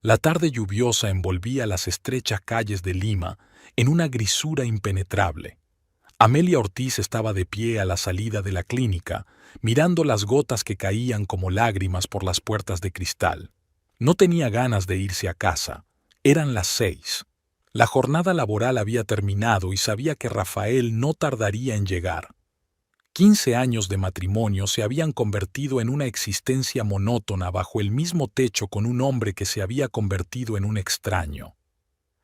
La tarde lluviosa envolvía las estrechas calles de Lima en una grisura impenetrable. Amelia Ortiz estaba de pie a la salida de la clínica, mirando las gotas que caían como lágrimas por las puertas de cristal. No tenía ganas de irse a casa. Eran las 6. La jornada laboral había terminado y sabía que Rafael no tardaría en llegar. 15 años de matrimonio se habían convertido en una existencia monótona bajo el mismo techo con un hombre que se había convertido en un extraño.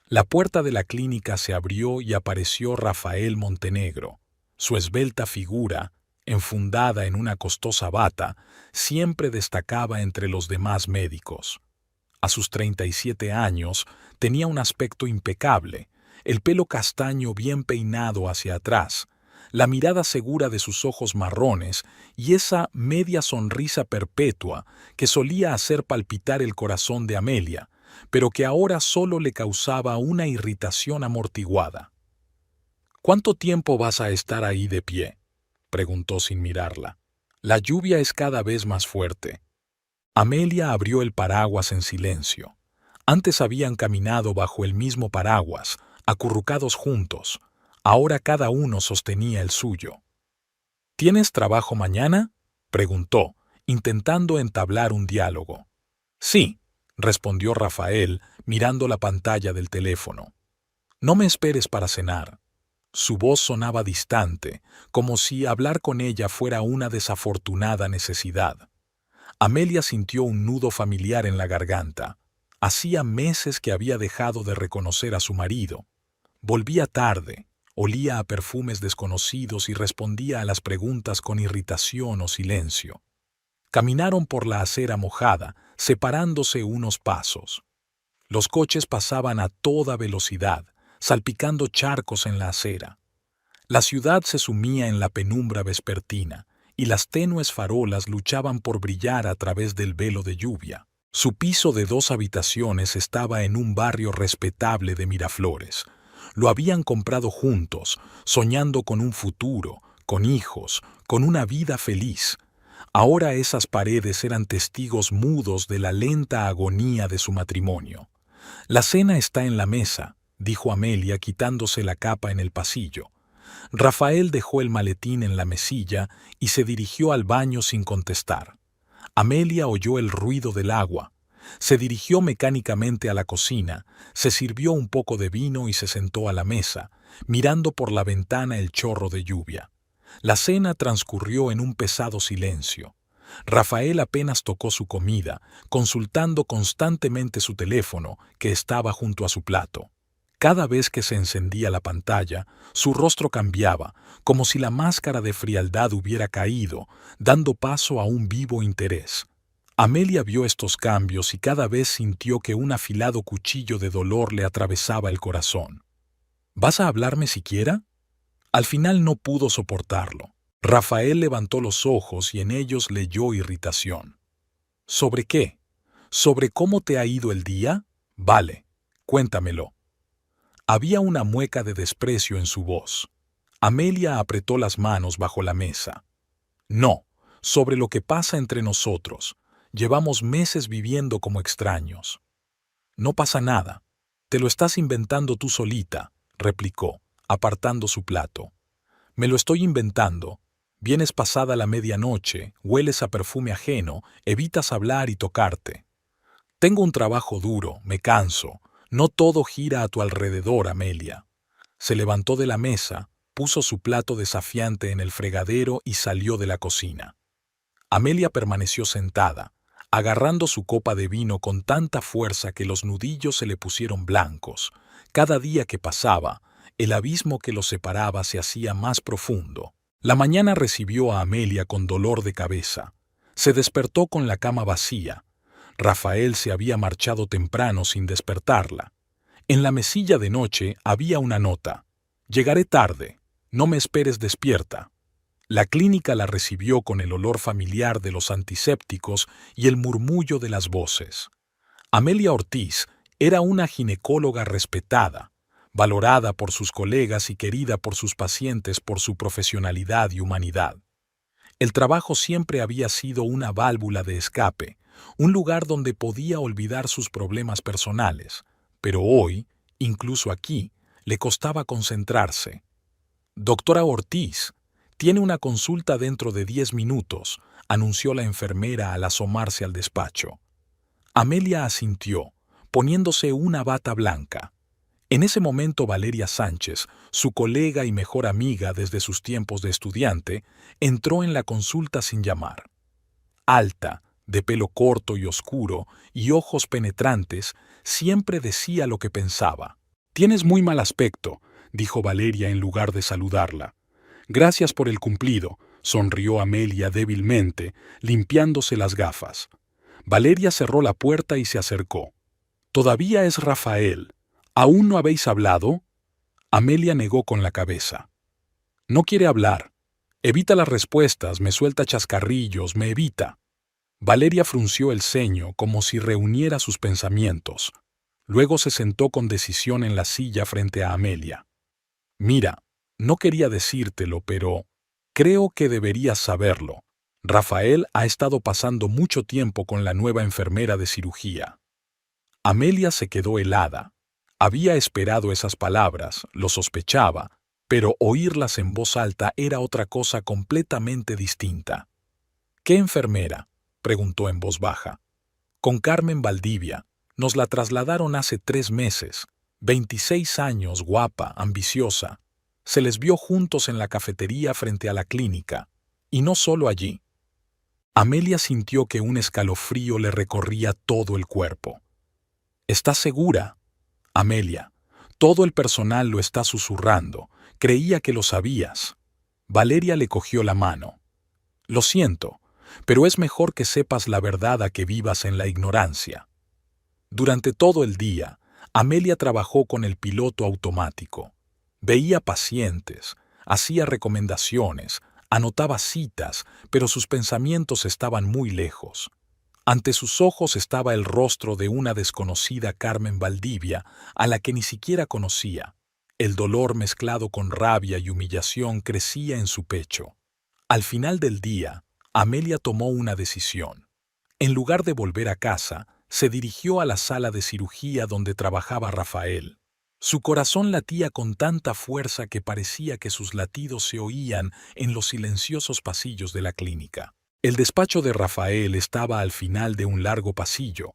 La puerta de la clínica se abrió y apareció Rafael Montenegro. Su esbelta figura, enfundada en una costosa bata, siempre destacaba entre los demás médicos. A sus 37 años tenía un aspecto impecable, el pelo castaño bien peinado hacia atrás, la mirada segura de sus ojos marrones y esa media sonrisa perpetua que solía hacer palpitar el corazón de Amelia, pero que ahora solo le causaba una irritación amortiguada. «¿Cuánto tiempo vas a estar ahí de pie?», preguntó sin mirarla. «La lluvia es cada vez más fuerte». Amelia abrió el paraguas en silencio. Antes habían caminado bajo el mismo paraguas, acurrucados juntos. Ahora cada uno sostenía el suyo. «¿Tienes trabajo mañana?», preguntó, intentando entablar un diálogo. «Sí», respondió Rafael, mirando la pantalla del teléfono. «No me esperes para cenar». Su voz sonaba distante, como si hablar con ella fuera una desafortunada necesidad. Amelia sintió un nudo familiar en la garganta. Hacía meses que había dejado de reconocer a su marido. Volvía tarde, olía a perfumes desconocidos y respondía a las preguntas con irritación o silencio. Caminaron por la acera mojada, separándose unos pasos. Los coches pasaban a toda velocidad, salpicando charcos en la acera. La ciudad se sumía en la penumbra vespertina, y las tenues farolas luchaban por brillar a través del velo de lluvia. Su piso de 2 habitaciones estaba en un barrio respetable de Miraflores. Lo habían comprado juntos, soñando con un futuro, con hijos, con una vida feliz. Ahora esas paredes eran testigos mudos de la lenta agonía de su matrimonio. «La cena está en la mesa», dijo Amelia quitándose la capa en el pasillo. Rafael dejó el maletín en la mesilla y se dirigió al baño sin contestar. Amelia oyó el ruido del agua. Se dirigió mecánicamente a la cocina, se sirvió un poco de vino y se sentó a la mesa, mirando por la ventana el chorro de lluvia. La cena transcurrió en un pesado silencio. Rafael apenas tocó su comida, consultando constantemente su teléfono, que estaba junto a su plato. Cada vez que se encendía la pantalla, su rostro cambiaba, como si la máscara de frialdad hubiera caído, dando paso a un vivo interés. Amelia vio estos cambios y cada vez sintió que un afilado cuchillo de dolor le atravesaba el corazón. «¿Vas a hablarme siquiera?». Al final no pudo soportarlo. Rafael levantó los ojos y en ellos leyó irritación. «¿Sobre qué? ¿Sobre cómo te ha ido el día? Vale, cuéntamelo». Había una mueca de desprecio en su voz. Amelia apretó las manos bajo la mesa. «No, sobre lo que pasa entre nosotros. Llevamos meses viviendo como extraños». «No pasa nada. Te lo estás inventando tú solita», replicó, apartando su plato. «Me lo estoy inventando. Vienes pasada la medianoche, hueles a perfume ajeno, evitas hablar y tocarte. Tengo un trabajo duro, me canso. No todo gira a tu alrededor, Amelia». Se levantó de la mesa, puso su plato desafiante en el fregadero y salió de la cocina. Amelia permaneció sentada, agarrando su copa de vino con tanta fuerza que los nudillos se le pusieron blancos. Cada día que pasaba, el abismo que los separaba se hacía más profundo. La mañana recibió a Amelia con dolor de cabeza. Se despertó con la cama vacía. Rafael se había marchado temprano sin despertarla. En la mesilla de noche había una nota: «Llegaré tarde, no me esperes despierta». La clínica la recibió con el olor familiar de los antisépticos y el murmullo de las voces. Amelia Ortiz era una ginecóloga respetada, valorada por sus colegas y querida por sus pacientes por su profesionalidad y humanidad. El trabajo siempre había sido una válvula de escape, un lugar donde podía olvidar sus problemas personales, pero hoy, incluso aquí, le costaba concentrarse. «Doctora Ortiz, tiene una consulta dentro de 10 minutos», anunció la enfermera al asomarse al despacho. Amelia asintió, poniéndose una bata blanca. En ese momento Valeria Sánchez, su colega y mejor amiga desde sus tiempos de estudiante, entró en la consulta sin llamar. Alta, de pelo corto y oscuro y ojos penetrantes, siempre decía lo que pensaba. «Tienes muy mal aspecto», dijo Valeria en lugar de saludarla. «Gracias por el cumplido», sonrió Amelia débilmente, limpiándose las gafas. Valeria cerró la puerta y se acercó. «Todavía es Rafael. ¿Aún no habéis hablado?» Amelia negó con la cabeza. «No quiere hablar. Evita las respuestas, me suelta chascarrillos, me evita». Valeria frunció el ceño como si reuniera sus pensamientos. Luego se sentó con decisión en la silla frente a Amelia. «Mira, no quería decírtelo, pero creo que deberías saberlo. Rafael ha estado pasando mucho tiempo con la nueva enfermera de cirugía». Amelia se quedó helada. Había esperado esas palabras, lo sospechaba, pero oírlas en voz alta era otra cosa completamente distinta. «¿Qué enfermera?», preguntó en voz baja. «Con Carmen Valdivia. Nos la trasladaron hace 3 meses. 26 años, guapa, ambiciosa. Se les vio juntos en la cafetería frente a la clínica. Y no solo allí». Amelia sintió que un escalofrío le recorría todo el cuerpo. «¿Estás segura?» «Amelia, todo el personal lo está susurrando. Creía que lo sabías». Valeria le cogió la mano. «Lo siento, pero es mejor que sepas la verdad a que vivas en la ignorancia». Durante todo el día, Amelia trabajó con el piloto automático. Veía pacientes, hacía recomendaciones, anotaba citas, pero sus pensamientos estaban muy lejos. Ante sus ojos estaba el rostro de una desconocida Carmen Valdivia, a la que ni siquiera conocía. El dolor mezclado con rabia y humillación crecía en su pecho. Al final del día, Amelia tomó una decisión. En lugar de volver a casa, se dirigió a la sala de cirugía donde trabajaba Rafael. Su corazón latía con tanta fuerza que parecía que sus latidos se oían en los silenciosos pasillos de la clínica. El despacho de Rafael estaba al final de un largo pasillo.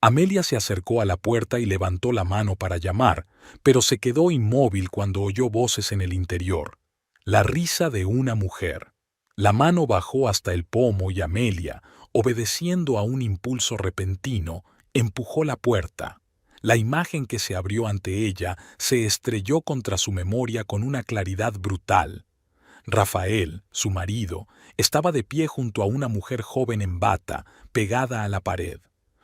Amelia se acercó a la puerta y levantó la mano para llamar, pero se quedó inmóvil cuando oyó voces en el interior. La risa de una mujer. La mano bajó hasta el pomo y Amelia, obedeciendo a un impulso repentino, empujó la puerta. La imagen que se abrió ante ella se estrelló contra su memoria con una claridad brutal. Rafael, su marido, estaba de pie junto a una mujer joven en bata, pegada a la pared.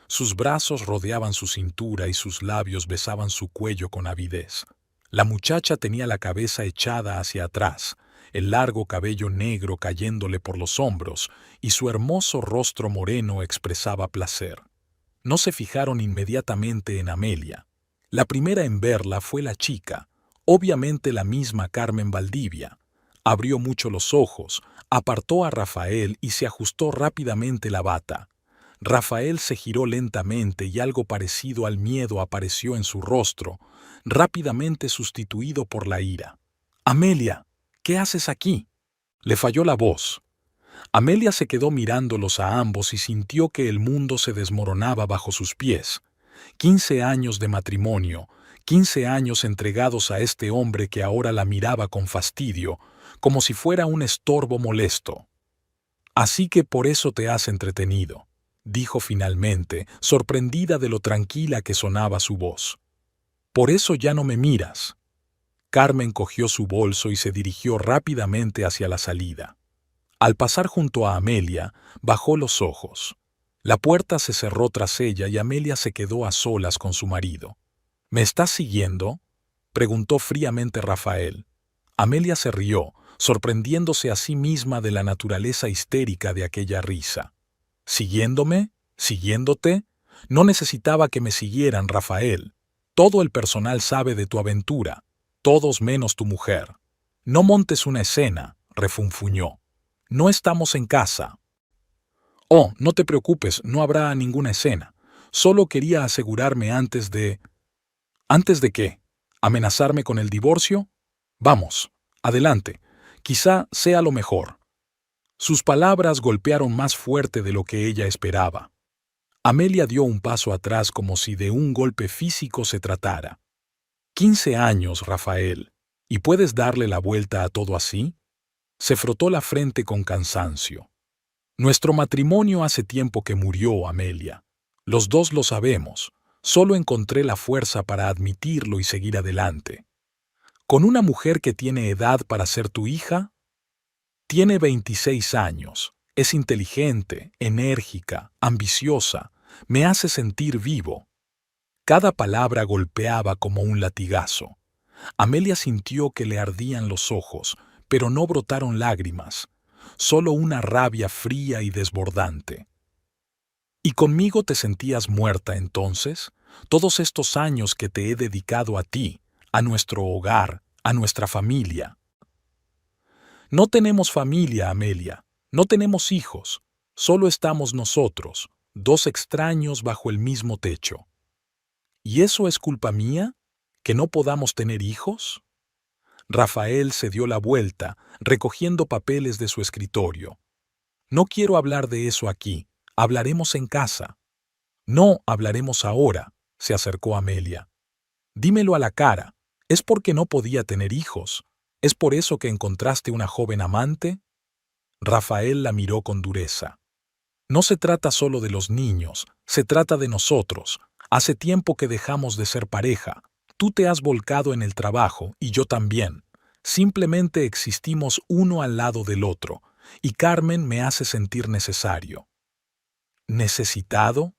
Sus brazos rodeaban su cintura y sus labios besaban su cuello con avidez. La muchacha tenía la cabeza echada hacia atrás, el largo cabello negro cayéndole por los hombros, y su hermoso rostro moreno expresaba placer. No se fijaron inmediatamente en Amelia. La primera en verla fue la chica, obviamente la misma Carmen Valdivia. Abrió mucho los ojos, apartó a Rafael y se ajustó rápidamente la bata. Rafael se giró lentamente y algo parecido al miedo apareció en su rostro, rápidamente sustituido por la ira. «Amelia, ¿qué haces aquí?», le falló la voz. Amelia se quedó mirándolos a ambos y sintió que el mundo se desmoronaba bajo sus pies. 15 años de matrimonio, 15 años entregados a este hombre que ahora la miraba con fastidio, como si fuera un estorbo molesto. «Así que por eso te has entretenido», dijo finalmente, sorprendida de lo tranquila que sonaba su voz. «Por eso ya no me miras». Carmen cogió su bolso y se dirigió rápidamente hacia la salida. Al pasar junto a Amelia, bajó los ojos. La puerta se cerró tras ella y Amelia se quedó a solas con su marido. «¿Me estás siguiendo?», preguntó fríamente Rafael. Amelia se rió, sorprendiéndose a sí misma de la naturaleza histérica de aquella risa. «¿Siguiéndome? ¿Siguiéndote? No necesitaba que me siguieran, Rafael. Todo el personal sabe de tu aventura, todos menos tu mujer. No montes una escena», refunfuñó. «No estamos en casa». Oh, no te preocupes, no habrá ninguna escena. Solo quería asegurarme antes de... ¿Antes de qué? ¿Amenazarme con el divorcio? Vamos, adelante. Quizá sea lo mejor. Sus palabras golpearon más fuerte de lo que ella esperaba. Amelia dio un paso atrás como si de un golpe físico se tratara. 15 años, Rafael. ¿Y puedes darle la vuelta a todo así? Se frotó la frente con cansancio. Nuestro matrimonio hace tiempo que murió, Amelia. Los dos lo sabemos. Solo encontré la fuerza para admitirlo y seguir adelante. ¿Con una mujer que tiene edad para ser tu hija? Tiene 26 años. Es inteligente, enérgica, ambiciosa. Me hace sentir vivo. Cada palabra golpeaba como un latigazo. Amelia sintió que le ardían los ojos, pero no brotaron lágrimas, solo una rabia fría y desbordante. ¿Y conmigo te sentías muerta entonces? Todos estos años que te he dedicado a ti, a nuestro hogar, a nuestra familia. No tenemos familia, Amelia, no tenemos hijos, solo estamos nosotros, dos extraños bajo el mismo techo. ¿Y eso es culpa mía? ¿Que no podamos tener hijos? Rafael se dio la vuelta, recogiendo papeles de su escritorio. No quiero hablar de eso aquí, hablaremos en casa. No hablaremos ahora, se acercó Amelia. Dímelo a la cara, ¿es porque no podía tener hijos? ¿Es por eso que encontraste una joven amante? Rafael la miró con dureza. No se trata solo de los niños, se trata de nosotros. Hace tiempo que dejamos de ser pareja. Tú te has volcado en el trabajo y yo también. Simplemente existimos uno al lado del otro, y Carmen me hace sentir necesario. ¿Necesitado?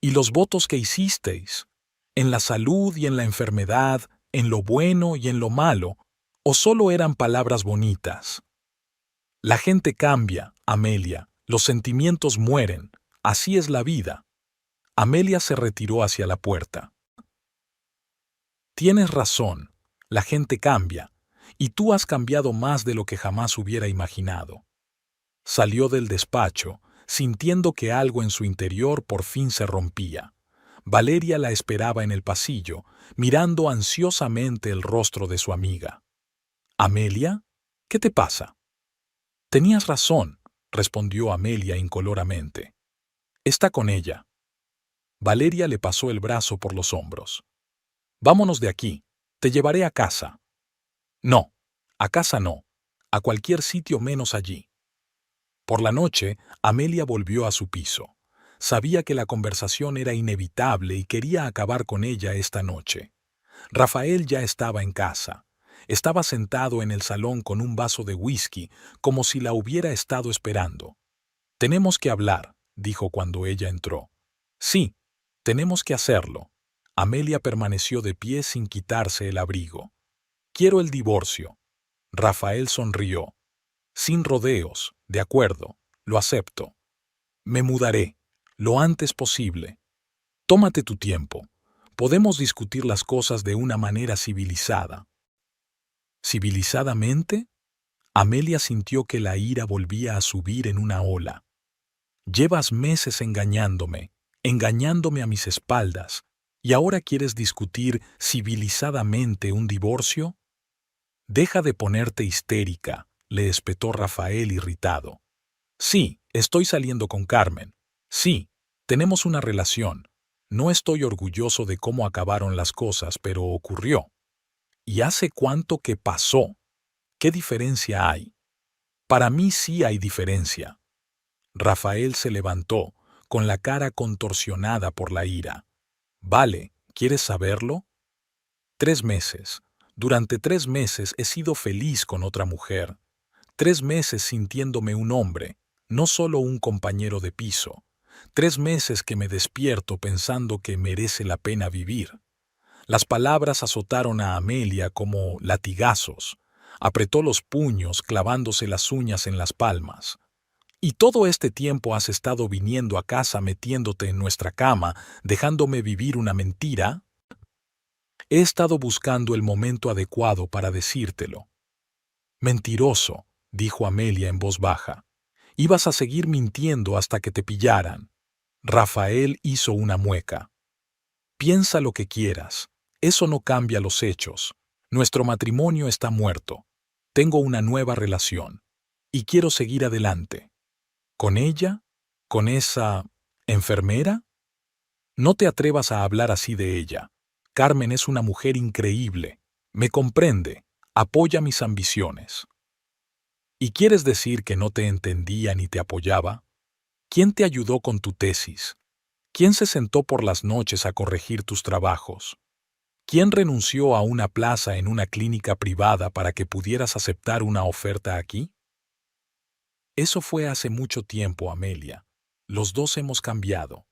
¿Y los votos que hicisteis? ¿En la salud y en la enfermedad, en lo bueno y en lo malo? ¿O solo eran palabras bonitas? La gente cambia, Amelia, los sentimientos mueren, así es la vida. Amelia se retiró hacia la puerta. Tienes razón, la gente cambia, y tú has cambiado más de lo que jamás hubiera imaginado. Salió del despacho, sintiendo que algo en su interior por fin se rompía. Valeria la esperaba en el pasillo, mirando ansiosamente el rostro de su amiga. ¿Amelia? ¿Qué te pasa? Tenías razón, respondió Amelia incoloramente. Está con ella. Valeria le pasó el brazo por los hombros. Vámonos de aquí, te llevaré a casa. No, a casa no, a cualquier sitio menos allí. Por la noche, Amelia volvió a su piso. Sabía que la conversación era inevitable y quería acabar con ella esta noche. Rafael ya estaba en casa. Estaba sentado en el salón con un vaso de whisky, como si la hubiera estado esperando. Tenemos que hablar, dijo cuando ella entró. Sí, tenemos que hacerlo. Amelia permaneció de pie sin quitarse el abrigo. Quiero el divorcio. Rafael sonrió. Sin rodeos, de acuerdo, lo acepto. Me mudaré, lo antes posible. Tómate tu tiempo. Podemos discutir las cosas de una manera civilizada. ¿Civilizadamente? Amelia sintió que la ira volvía a subir en una ola. Llevas meses engañándome a mis espaldas, ¿y ahora quieres discutir civilizadamente un divorcio? Deja de ponerte histérica, le espetó Rafael irritado. Sí, estoy saliendo con Carmen. Sí, tenemos una relación. No estoy orgulloso de cómo acabaron las cosas, pero ocurrió. ¿Y hace cuánto que pasó? ¿Qué diferencia hay? Para mí sí hay diferencia. Rafael se levantó, con la cara contorsionada por la ira. Vale, ¿quieres saberlo? 3 meses. Durante 3 meses he sido feliz con otra mujer. 3 meses sintiéndome un hombre, no solo un compañero de piso. 3 meses que me despierto pensando que merece la pena vivir. Las palabras azotaron a Amelia como latigazos. Apretó los puños clavándose las uñas en las palmas. Y todo este tiempo has estado viniendo a casa metiéndote en nuestra cama, dejándome vivir una mentira. He estado buscando el momento adecuado para decírtelo. Mentiroso, dijo Amelia en voz baja. Ibas a seguir mintiendo hasta que te pillaran. Rafael hizo una mueca. Piensa lo que quieras. Eso no cambia los hechos. Nuestro matrimonio está muerto. Tengo una nueva relación. Y quiero seguir adelante. ¿Con ella? ¿Con esa enfermera? No te atrevas a hablar así de ella. Carmen es una mujer increíble. Me comprende. Apoya mis ambiciones. ¿Y quieres decir que no te entendía ni te apoyaba? ¿Quién te ayudó con tu tesis? ¿Quién se sentó por las noches a corregir tus trabajos? ¿Quién renunció a una plaza en una clínica privada para que pudieras aceptar una oferta aquí? Eso fue hace mucho tiempo, Amelia. Los dos hemos cambiado.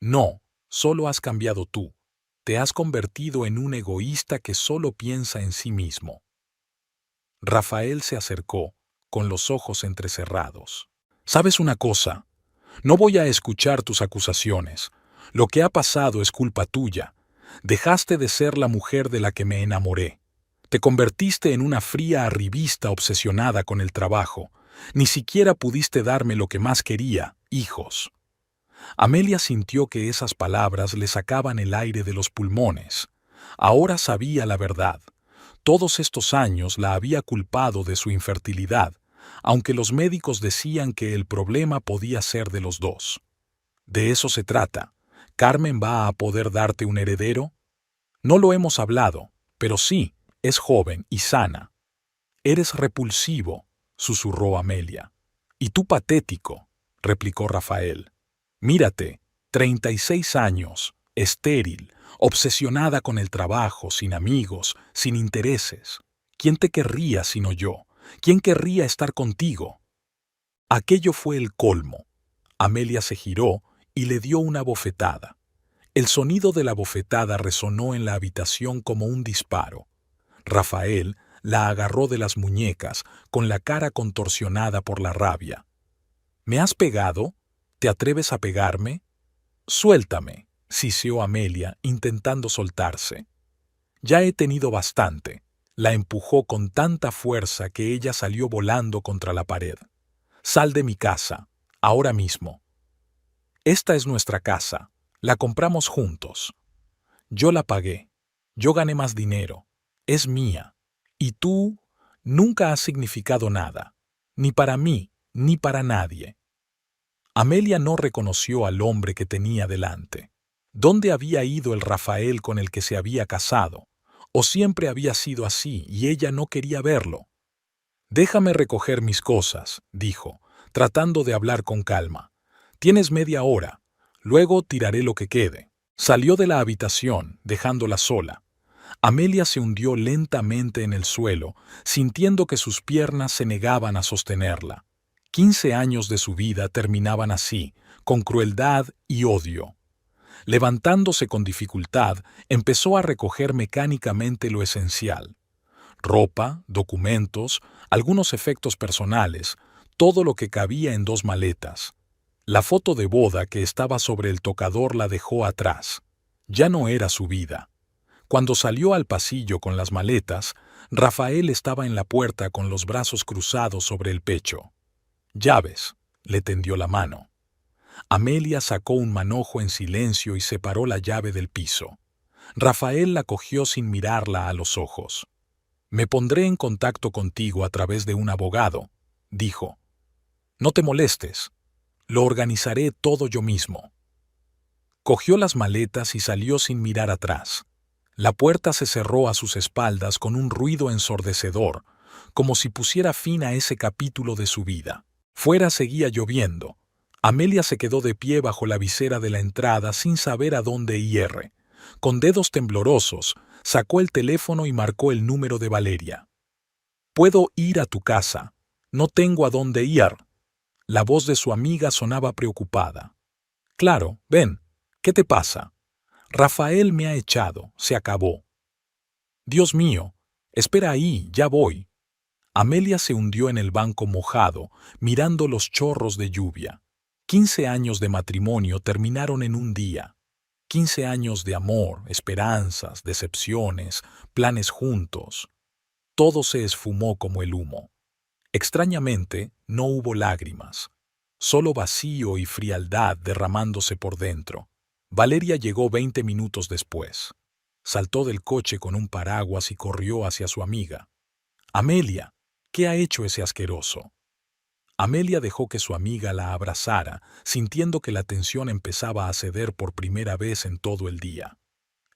No, solo has cambiado tú. Te has convertido en un egoísta que solo piensa en sí mismo. Rafael se acercó, con los ojos entrecerrados. ¿Sabes una cosa? No voy a escuchar tus acusaciones. Lo que ha pasado es culpa tuya. Dejaste de ser la mujer de la que me enamoré. Te convertiste en una fría arribista obsesionada con el trabajo. Ni siquiera pudiste darme lo que más quería, hijos. Amelia sintió que esas palabras le sacaban el aire de los pulmones. Ahora sabía la verdad. Todos estos años la había culpado de su infertilidad, aunque los médicos decían que el problema podía ser de los dos. De eso se trata. ¿Carmen va a poder darte un heredero? No lo hemos hablado, pero sí, es joven y sana. Eres repulsivo, susurró Amelia. Y tú patético, replicó Rafael. Mírate, 36 años, estéril, obsesionada con el trabajo, sin amigos, sin intereses. ¿Quién te querría sino yo? ¿Quién querría estar contigo? Aquello fue el colmo. Amelia se giró y le dio una bofetada. El sonido de la bofetada resonó en la habitación como un disparo. Rafael la agarró de las muñecas, con la cara contorsionada por la rabia. ¿Me has pegado? ¿Te atreves a pegarme? Suéltame, siseó Amelia, intentando soltarse. Ya he tenido bastante. La empujó con tanta fuerza que ella salió volando contra la pared. Sal de mi casa, ahora mismo. Esta es nuestra casa. La compramos juntos. Yo la pagué. Yo gané más dinero. Es mía. Y tú nunca has significado nada. Ni para mí, ni para nadie. Amelia no reconoció al hombre que tenía delante. ¿Dónde había ido el Rafael con el que se había casado? ¿O siempre había sido así y ella no quería verlo? Déjame recoger mis cosas, dijo, tratando de hablar con calma. Tienes media hora. Luego tiraré lo que quede. Salió de la habitación, dejándola sola. Amelia se hundió lentamente en el suelo, sintiendo que sus piernas se negaban a sostenerla. 15 años de su vida terminaban así, con crueldad y odio. Levantándose con dificultad, empezó a recoger mecánicamente lo esencial. Ropa, documentos, algunos efectos personales, todo lo que cabía en 2 maletas. La foto de boda que estaba sobre el tocador la dejó atrás. Ya no era su vida. Cuando salió al pasillo con las maletas, Rafael estaba en la puerta con los brazos cruzados sobre el pecho. «Llaves», le tendió la mano. Amelia sacó un manojo en silencio y separó la llave del piso. Rafael la cogió sin mirarla a los ojos. «Me pondré en contacto contigo a través de un abogado», dijo. «No te molestes. Lo organizaré todo yo mismo». Cogió las maletas y salió sin mirar atrás. La puerta se cerró a sus espaldas con un ruido ensordecedor, como si pusiera fin a ese capítulo de su vida. Fuera seguía lloviendo. Amelia se quedó de pie bajo la visera de la entrada sin saber a dónde ir. Con dedos temblorosos, sacó el teléfono y marcó el número de Valeria. «Puedo ir a tu casa. No tengo a dónde ir». La voz de su amiga sonaba preocupada. «Claro, ven. ¿Qué te pasa?» «Rafael me ha echado. Se acabó». «Dios mío. Espera ahí, ya voy». Amelia se hundió en el banco mojado, mirando los chorros de lluvia. 15 años de matrimonio terminaron en un día. 15 años de amor, esperanzas, decepciones, planes juntos. Todo se esfumó como el humo. Extrañamente, no hubo lágrimas, solo vacío y frialdad derramándose por dentro. Valeria llegó 20 minutos después. Saltó del coche con un paraguas y corrió hacia su amiga. «Amelia, ¿qué ha hecho ese asqueroso?». Amelia dejó que su amiga la abrazara, sintiendo que la tensión empezaba a ceder por primera vez en todo el día.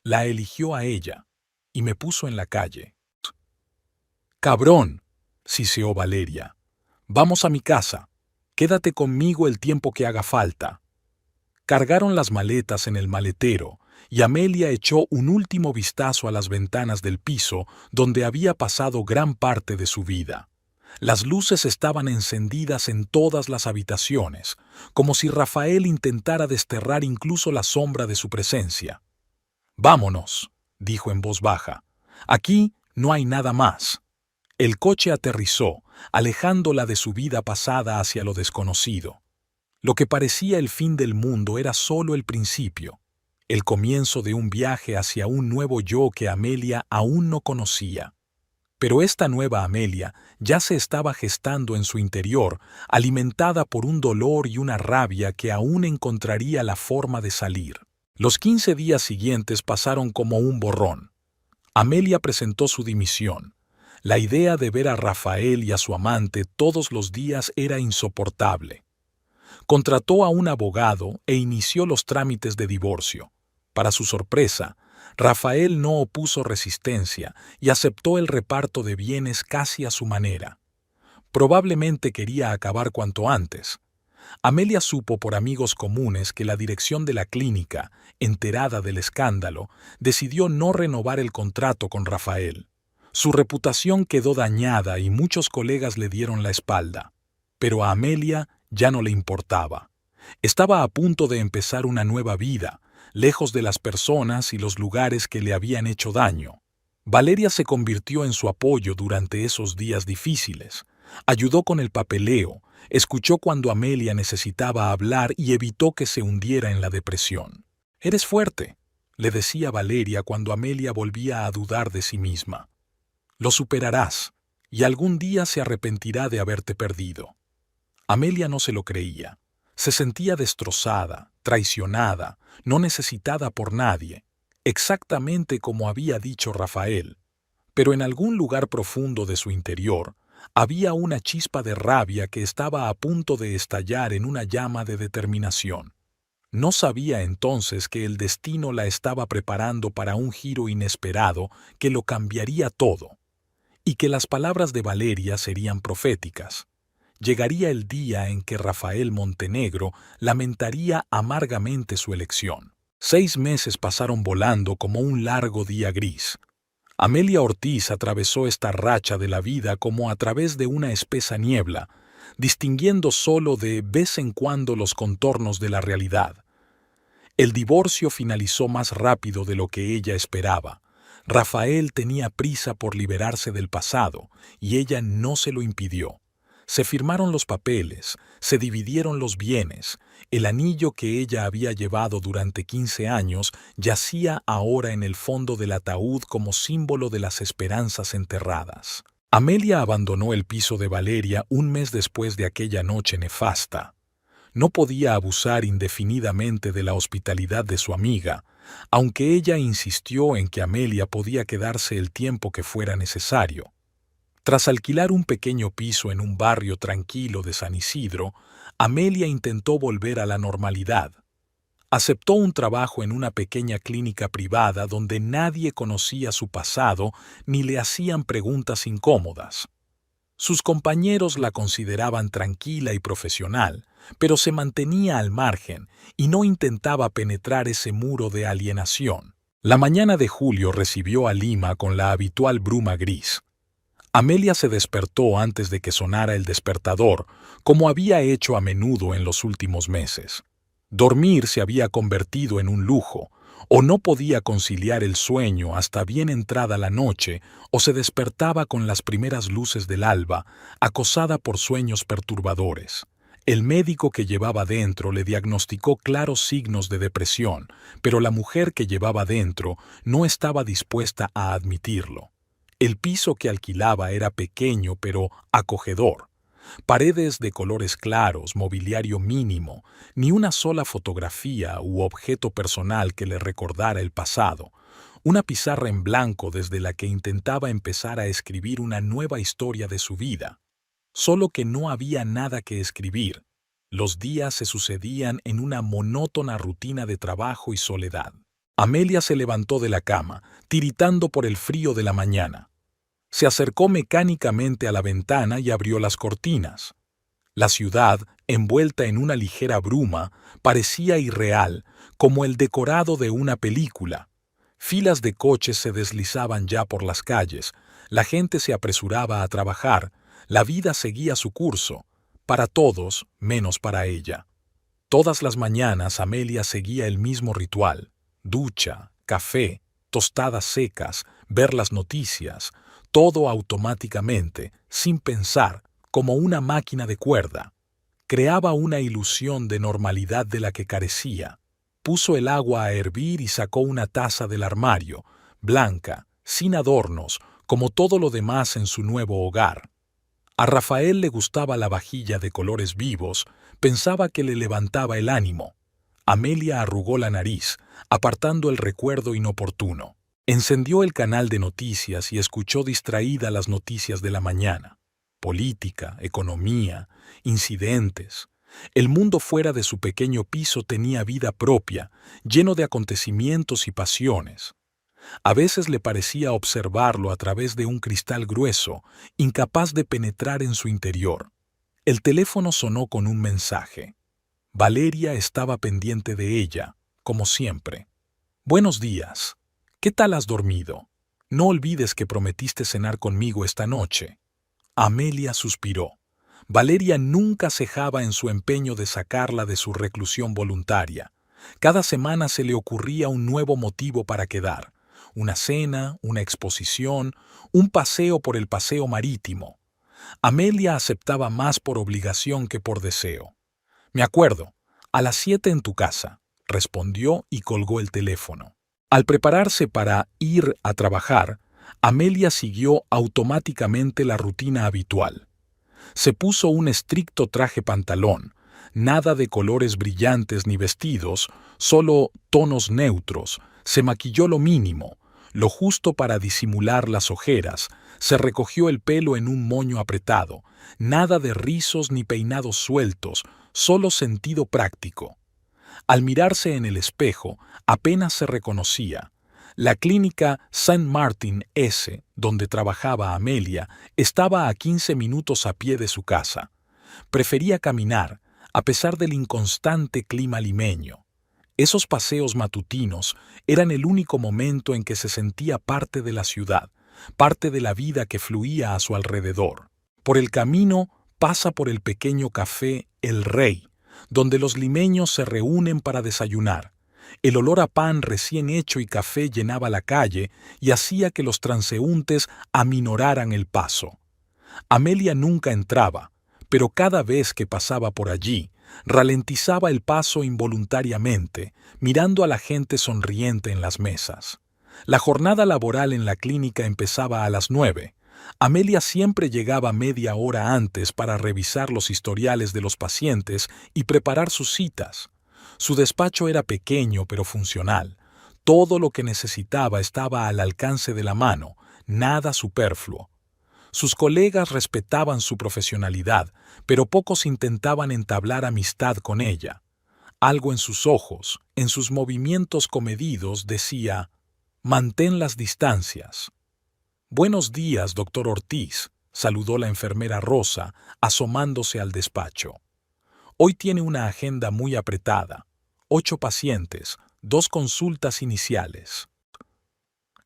La eligió a ella, y me puso en la calle. «¡Cabrón!», siseó Valeria. «Vamos a mi casa. Quédate conmigo el tiempo que haga falta». Cargaron las maletas en el maletero, y Amelia echó un último vistazo a las ventanas del piso donde había pasado gran parte de su vida. Las luces estaban encendidas en todas las habitaciones, como si Rafael intentara desterrar incluso la sombra de su presencia. «Vámonos», dijo en voz baja. «Aquí no hay nada más». El coche aterrizó, alejándola de su vida pasada hacia lo desconocido. Lo que parecía el fin del mundo era solo el principio, el comienzo de un viaje hacia un nuevo yo que Amelia aún no conocía. Pero esta nueva Amelia ya se estaba gestando en su interior, alimentada por un dolor y una rabia que aún encontraría la forma de salir. Los 15 días siguientes pasaron como un borrón. Amelia presentó su dimisión. La idea de ver a Rafael y a su amante todos los días era insoportable. Contrató a un abogado e inició los trámites de divorcio. Para su sorpresa, Rafael no opuso resistencia y aceptó el reparto de bienes casi a su manera. Probablemente quería acabar cuanto antes. Amelia supo por amigos comunes que la dirección de la clínica, enterada del escándalo, decidió no renovar el contrato con Rafael. Su reputación quedó dañada y muchos colegas le dieron la espalda. Pero a Amelia ya no le importaba. Estaba a punto de empezar una nueva vida, lejos de las personas y los lugares que le habían hecho daño. Valeria se convirtió en su apoyo durante esos días difíciles. Ayudó con el papeleo, escuchó cuando Amelia necesitaba hablar y evitó que se hundiera en la depresión. «Eres fuerte», le decía Valeria cuando Amelia volvía a dudar de sí misma. «Lo superarás, y algún día se arrepentirá de haberte perdido». Amelia no se lo creía. Se sentía destrozada, traicionada, no necesitada por nadie, exactamente como había dicho Rafael. Pero en algún lugar profundo de su interior había una chispa de rabia que estaba a punto de estallar en una llama de determinación. No sabía entonces que el destino la estaba preparando para un giro inesperado que lo cambiaría todo, y que las palabras de Valeria serían proféticas. Llegaría el día en que Rafael Montenegro lamentaría amargamente su elección. 6 meses pasaron volando como un largo día gris. Amelia Ortiz atravesó esta racha de la vida como a través de una espesa niebla, distinguiendo solo de vez en cuando los contornos de la realidad. El divorcio finalizó más rápido de lo que ella esperaba. Rafael tenía prisa por liberarse del pasado, y ella no se lo impidió. Se firmaron los papeles, se dividieron los bienes. El anillo que ella había llevado durante 15 años yacía ahora en el fondo del ataúd como símbolo de las esperanzas enterradas. Amelia abandonó el piso de Valeria un mes después de aquella noche nefasta. No podía abusar indefinidamente de la hospitalidad de su amiga, aunque ella insistió en que Amelia podía quedarse el tiempo que fuera necesario. Tras alquilar un pequeño piso en un barrio tranquilo de San Isidro, Amelia intentó volver a la normalidad. Aceptó un trabajo en una pequeña clínica privada donde nadie conocía su pasado ni le hacían preguntas incómodas. Sus compañeros la consideraban tranquila y profesional, pero se mantenía al margen y no intentaba penetrar ese muro de alienación. La mañana de julio recibió a Lima con la habitual bruma gris. Amelia se despertó antes de que sonara el despertador, como había hecho a menudo en los últimos meses. Dormir se había convertido en un lujo, o no podía conciliar el sueño hasta bien entrada la noche, o se despertaba con las primeras luces del alba, acosada por sueños perturbadores. El médico que llevaba dentro le diagnosticó claros signos de depresión, pero la mujer que llevaba dentro no estaba dispuesta a admitirlo. El piso que alquilaba era pequeño pero acogedor. Paredes de colores claros, mobiliario mínimo, ni una sola fotografía u objeto personal que le recordara el pasado. Una pizarra en blanco desde la que intentaba empezar a escribir una nueva historia de su vida. Solo que no había nada que escribir. Los días se sucedían en una monótona rutina de trabajo y soledad. Amelia se levantó de la cama, tiritando por el frío de la mañana. Se acercó mecánicamente a la ventana y abrió las cortinas. La ciudad, envuelta en una ligera bruma, parecía irreal, como el decorado de una película. Filas de coches se deslizaban ya por las calles, la gente se apresuraba a trabajar, la vida seguía su curso, para todos menos para ella. Todas las mañanas Amelia seguía el mismo ritual: ducha, café, tostadas secas, ver las noticias, todo automáticamente, sin pensar, como una máquina de cuerda. Creaba una ilusión de normalidad de la que carecía. Puso el agua a hervir y sacó una taza del armario, blanca, sin adornos, como todo lo demás en su nuevo hogar. A Rafael le gustaba la vajilla de colores vivos, pensaba que le levantaba el ánimo. Amelia arrugó la nariz, apartando el recuerdo inoportuno. Encendió el canal de noticias y escuchó distraída las noticias de la mañana. Política, economía, incidentes. El mundo fuera de su pequeño piso tenía vida propia, lleno de acontecimientos y pasiones. A veces le parecía observarlo a través de un cristal grueso, incapaz de penetrar en su interior. El teléfono sonó con un mensaje. Valeria estaba pendiente de ella, como siempre. «Buenos días. ¿Qué tal has dormido? No olvides que prometiste cenar conmigo esta noche». Amelia suspiró. Valeria nunca cejaba en su empeño de sacarla de su reclusión voluntaria. Cada semana se le ocurría un nuevo motivo para quedar: una cena, una exposición, un paseo por el paseo marítimo. Amelia aceptaba más por obligación que por deseo. «Me acuerdo, a las 7 en tu casa», respondió y colgó el teléfono. Al prepararse para ir a trabajar, Amelia siguió automáticamente la rutina habitual. Se puso un estricto traje pantalón, nada de colores brillantes ni vestidos, solo tonos neutros, se maquilló lo mínimo, lo justo para disimular las ojeras, se recogió el pelo en un moño apretado, nada de rizos ni peinados sueltos, solo sentido práctico. Al mirarse en el espejo, apenas se reconocía. La clínica St. Martin S., donde trabajaba Amelia, estaba a 15 minutos a pie de su casa. Prefería caminar, a pesar del inconstante clima limeño. Esos paseos matutinos eran el único momento en que se sentía parte de la ciudad, parte de la vida que fluía a su alrededor. Por el camino pasa por el pequeño café El Rey, donde los limeños se reúnen para desayunar. El olor a pan recién hecho y café llenaba la calle y hacía que los transeúntes aminoraran el paso. Amelia nunca entraba, pero cada vez que pasaba por allí, ralentizaba el paso involuntariamente, mirando a la gente sonriente en las mesas. La jornada laboral en la clínica empezaba a las 9. Amelia siempre llegaba media hora antes para revisar los historiales de los pacientes y preparar sus citas. Su despacho era pequeño pero funcional. Todo lo que necesitaba estaba al alcance de la mano, nada superfluo. Sus colegas respetaban su profesionalidad, pero pocos intentaban entablar amistad con ella. Algo en sus ojos, en sus movimientos comedidos, decía: «Mantén las distancias». «Buenos días, doctor Ortiz», saludó la enfermera Rosa, asomándose al despacho. «Hoy tiene una agenda muy apretada. 8 pacientes, 2 consultas iniciales».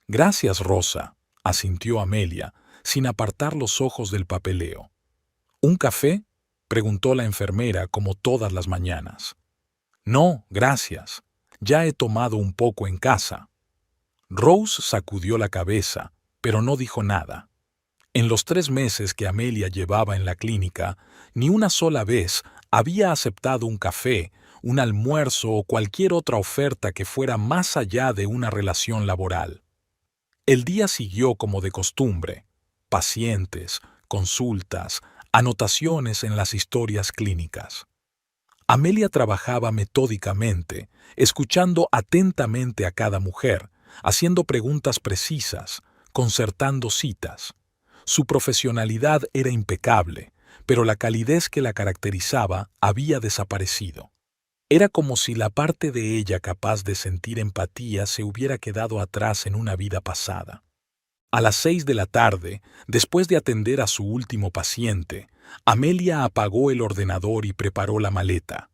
«Gracias, Rosa», asintió Amelia, sin apartar los ojos del papeleo. «¿Un café?», preguntó la enfermera como todas las mañanas. «No, gracias. Ya he tomado un poco en casa». Rose sacudió la cabeza, pero no dijo nada. En los 3 meses que Amelia llevaba en la clínica, ni una sola vez había aceptado un café, un almuerzo o cualquier otra oferta que fuera más allá de una relación laboral. El día siguió como de costumbre: pacientes, consultas, anotaciones en las historias clínicas. Amelia trabajaba metódicamente, escuchando atentamente a cada mujer, haciendo preguntas precisas, concertando citas. Su profesionalidad era impecable, pero la calidez que la caracterizaba había desaparecido. Era como si la parte de ella capaz de sentir empatía se hubiera quedado atrás en una vida pasada. A las 6 de la tarde, después de atender a su último paciente, Amelia apagó el ordenador y preparó la maleta.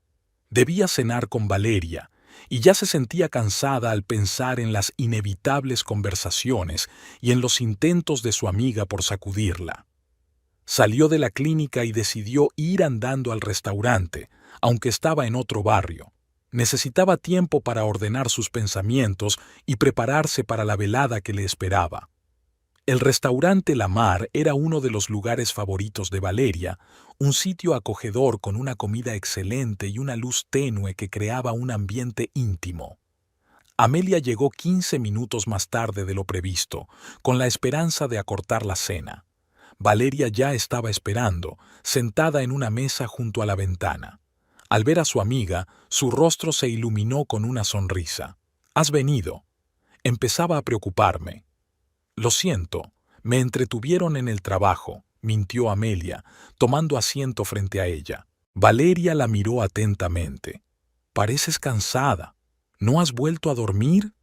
Debía cenar con Valeria, y ya se sentía cansada al pensar en las inevitables conversaciones y en los intentos de su amiga por sacudirla. Salió de la clínica y decidió ir andando al restaurante, aunque estaba en otro barrio. Necesitaba tiempo para ordenar sus pensamientos y prepararse para la velada que le esperaba. El restaurante La Mar era uno de los lugares favoritos de Valeria, un sitio acogedor con una comida excelente y una luz tenue que creaba un ambiente íntimo. Amelia llegó 15 minutos más tarde de lo previsto, con la esperanza de acortar la cena. Valeria ya estaba esperando, sentada en una mesa junto a la ventana. Al ver a su amiga, su rostro se iluminó con una sonrisa. «¿Has venido?» Empezaba a preocuparme. «Lo siento, me entretuvieron en el trabajo», mintió Amelia, tomando asiento frente a ella. Valeria la miró atentamente. «Pareces cansada. ¿No has vuelto a dormir?»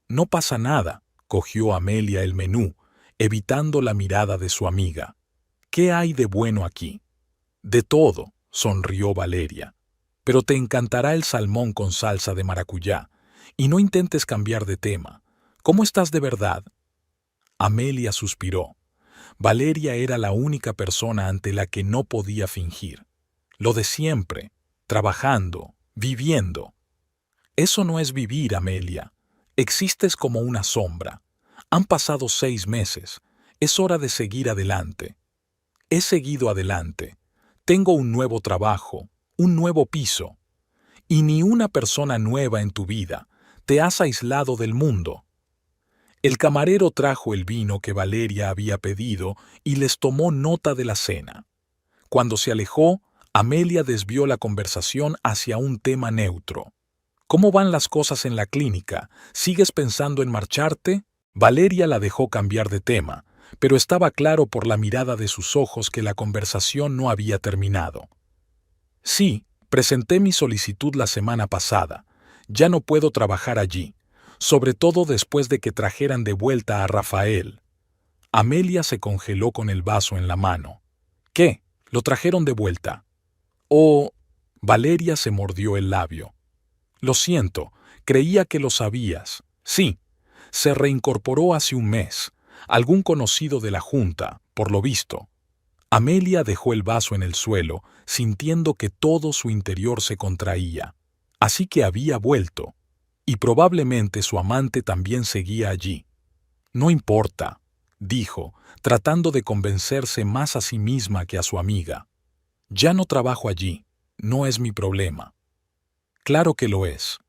«No pasa nada», cogió Amelia el menú, evitando la mirada de su amiga. «¿Qué hay de bueno aquí?» «De todo», sonrió Valeria. «Pero te encantará el salmón con salsa de maracuyá. Y no intentes cambiar de tema. ¿Cómo estás de verdad?» Amelia suspiró. Valeria era la única persona ante la que no podía fingir. Lo de siempre, trabajando, viviendo. Eso no es vivir, Amelia. Existes como una sombra. Han pasado 6 meses. Es hora de seguir adelante. He seguido adelante. Tengo un nuevo trabajo, un nuevo piso. Y ni una persona nueva en tu vida. Te has aislado del mundo. El camarero trajo el vino que Valeria había pedido y les tomó nota de la cena. Cuando se alejó, Amelia desvió la conversación hacia un tema neutro. «¿Cómo van las cosas en la clínica? ¿Sigues pensando en marcharte?» Valeria la dejó cambiar de tema, pero estaba claro por la mirada de sus ojos que la conversación no había terminado. «Sí, presenté mi solicitud la semana pasada. Ya no puedo trabajar allí, sobre todo después de que trajeran de vuelta a Rafael». Amelia se congeló con el vaso en la mano. «¿Qué? ¿Lo trajeron de vuelta?» «Oh...» Valeria se mordió el labio. «Lo siento, creía que lo sabías. Sí, se reincorporó hace un mes. Algún conocido de la junta, por lo visto». Amelia dejó el vaso en el suelo, sintiendo que todo su interior se contraía. Así que había vuelto. Y probablemente su amante también seguía allí. «No importa», dijo, tratando de convencerse más a sí misma que a su amiga. «Ya no trabajo allí. No es mi problema». «Claro que lo es»,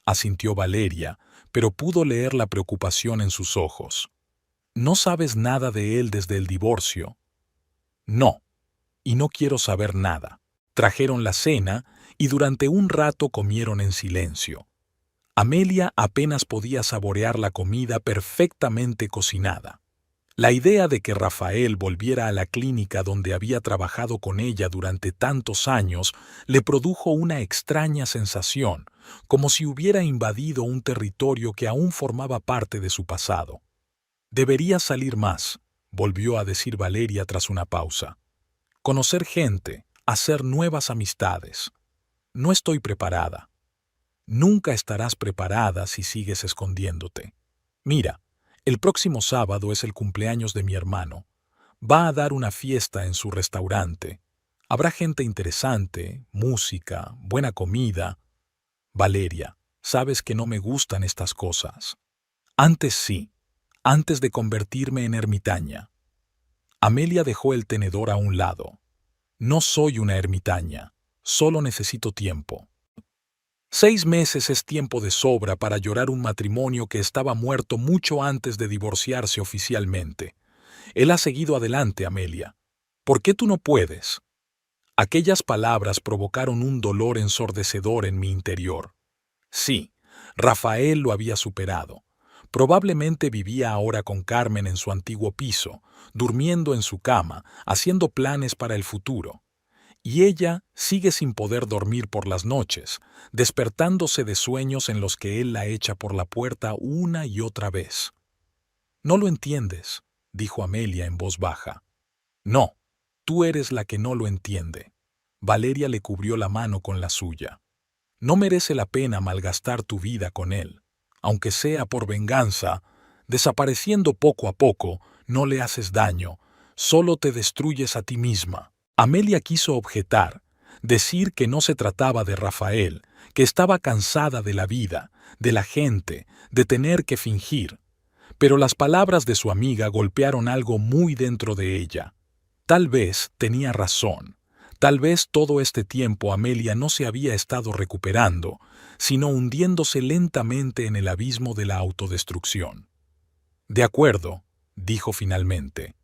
asintió Valeria, pero pudo leer la preocupación en sus ojos. «¿No sabes nada de él desde el divorcio?» «No, y no quiero saber nada». Trajeron la cena y durante un rato comieron en silencio. Amelia apenas podía saborear la comida perfectamente cocinada. La idea de que Rafael volviera a la clínica donde había trabajado con ella durante tantos años le produjo una extraña sensación, como si hubiera invadido un territorio que aún formaba parte de su pasado. «Debería salir más», volvió a decir Valeria tras una pausa. «Conocer gente, hacer nuevas amistades. No estoy preparada». «Nunca estarás preparada si sigues escondiéndote. Mira, el próximo sábado es el cumpleaños de mi hermano. Va a dar una fiesta en su restaurante. Habrá gente interesante, música, buena comida». «Valeria, sabes que no me gustan estas cosas». «Antes sí, antes de convertirme en ermitaña». Amelia dejó el tenedor a un lado. «No soy una ermitaña, solo necesito tiempo». 6 meses es tiempo de sobra para llorar un matrimonio que estaba muerto mucho antes de divorciarse oficialmente. Él ha seguido adelante, Amelia. ¿Por qué tú no puedes? Aquellas palabras provocaron un dolor ensordecedor en mi interior. Sí, Rafael lo había superado. Probablemente vivía ahora con Carmen en su antiguo piso, durmiendo en su cama, haciendo planes para el futuro. Y ella sigue sin poder dormir por las noches, despertándose de sueños en los que él la echa por la puerta una y otra vez. «No lo entiendes», dijo Amelia en voz baja. «No, tú eres la que no lo entiende». Valeria le cubrió la mano con la suya. «No merece la pena malgastar tu vida con él. Aunque sea por venganza, desapareciendo poco a poco, no le haces daño, solo te destruyes a ti misma». Amelia quiso objetar, decir que no se trataba de Rafael, que estaba cansada de la vida, de la gente, de tener que fingir. Pero las palabras de su amiga golpearon algo muy dentro de ella. Tal vez tenía razón. Tal vez todo este tiempo Amelia no se había estado recuperando, sino hundiéndose lentamente en el abismo de la autodestrucción. «De acuerdo», dijo finalmente.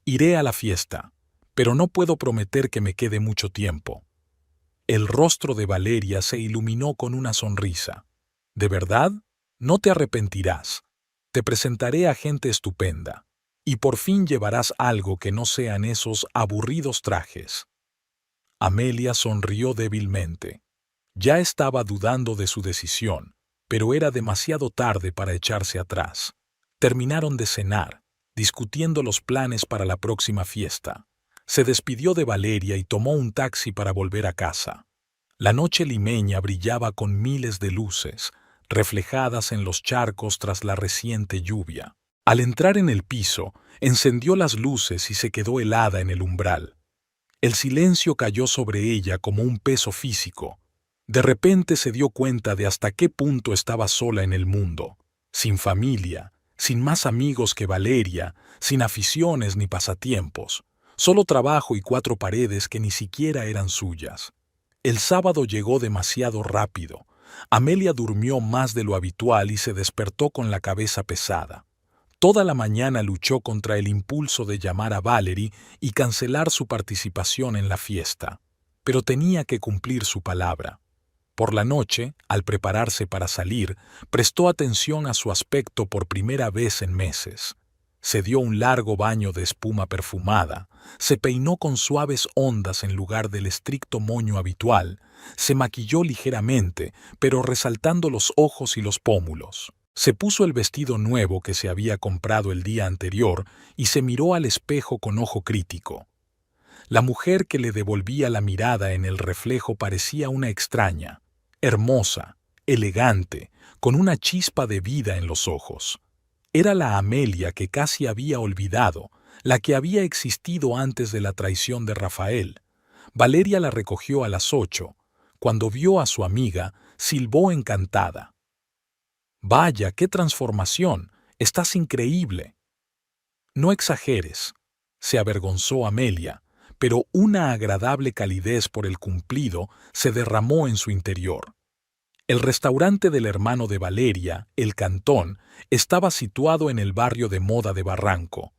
«Iré a la fiesta, pero no puedo prometer que me quede mucho tiempo». El rostro de Valeria se iluminó con una sonrisa. «¿De verdad? No te arrepentirás. Te presentaré a gente estupenda. Y por fin llevarás algo que no sean esos aburridos trajes». Amelia sonrió débilmente. Ya estaba dudando de su decisión, pero era demasiado tarde para echarse atrás. Terminaron de cenar, discutiendo los planes para la próxima fiesta. Se despidió de Valeria y tomó un taxi para volver a casa. La noche limeña brillaba con miles de luces, reflejadas en los charcos tras la reciente lluvia. Al entrar en el piso, encendió las luces y se quedó helada en el umbral. El silencio cayó sobre ella como un peso físico. De repente se dio cuenta de hasta qué punto estaba sola en el mundo, sin familia, sin más amigos que Valeria, sin aficiones ni pasatiempos, solo trabajo y 4 paredes que ni siquiera eran suyas. El sábado llegó demasiado rápido. Amelia durmió más de lo habitual y se despertó con la cabeza pesada. Toda la mañana luchó contra el impulso de llamar a Valerie y cancelar su participación en la fiesta, pero tenía que cumplir su palabra. Por la noche, al prepararse para salir, prestó atención a su aspecto por primera vez en meses. Se dio un largo baño de espuma perfumada, se peinó con suaves ondas en lugar del estricto moño habitual, se maquilló ligeramente, pero resaltando los ojos y los pómulos. Se puso el vestido nuevo que se había comprado el día anterior y se miró al espejo con ojo crítico. La mujer que le devolvía la mirada en el reflejo parecía una extraña, hermosa, elegante, con una chispa de vida en los ojos. Era la Amelia que casi había olvidado, la que había existido antes de la traición de Rafael. Valeria la recogió a las 8. Cuando vio a su amiga, silbó encantada. «Vaya, qué transformación, estás increíble». «No exageres», se avergonzó Amelia, pero una agradable calidez por el cumplido se derramó en su interior. El restaurante del hermano de Valeria, El Cantón, estaba situado en el barrio de moda de Barranco.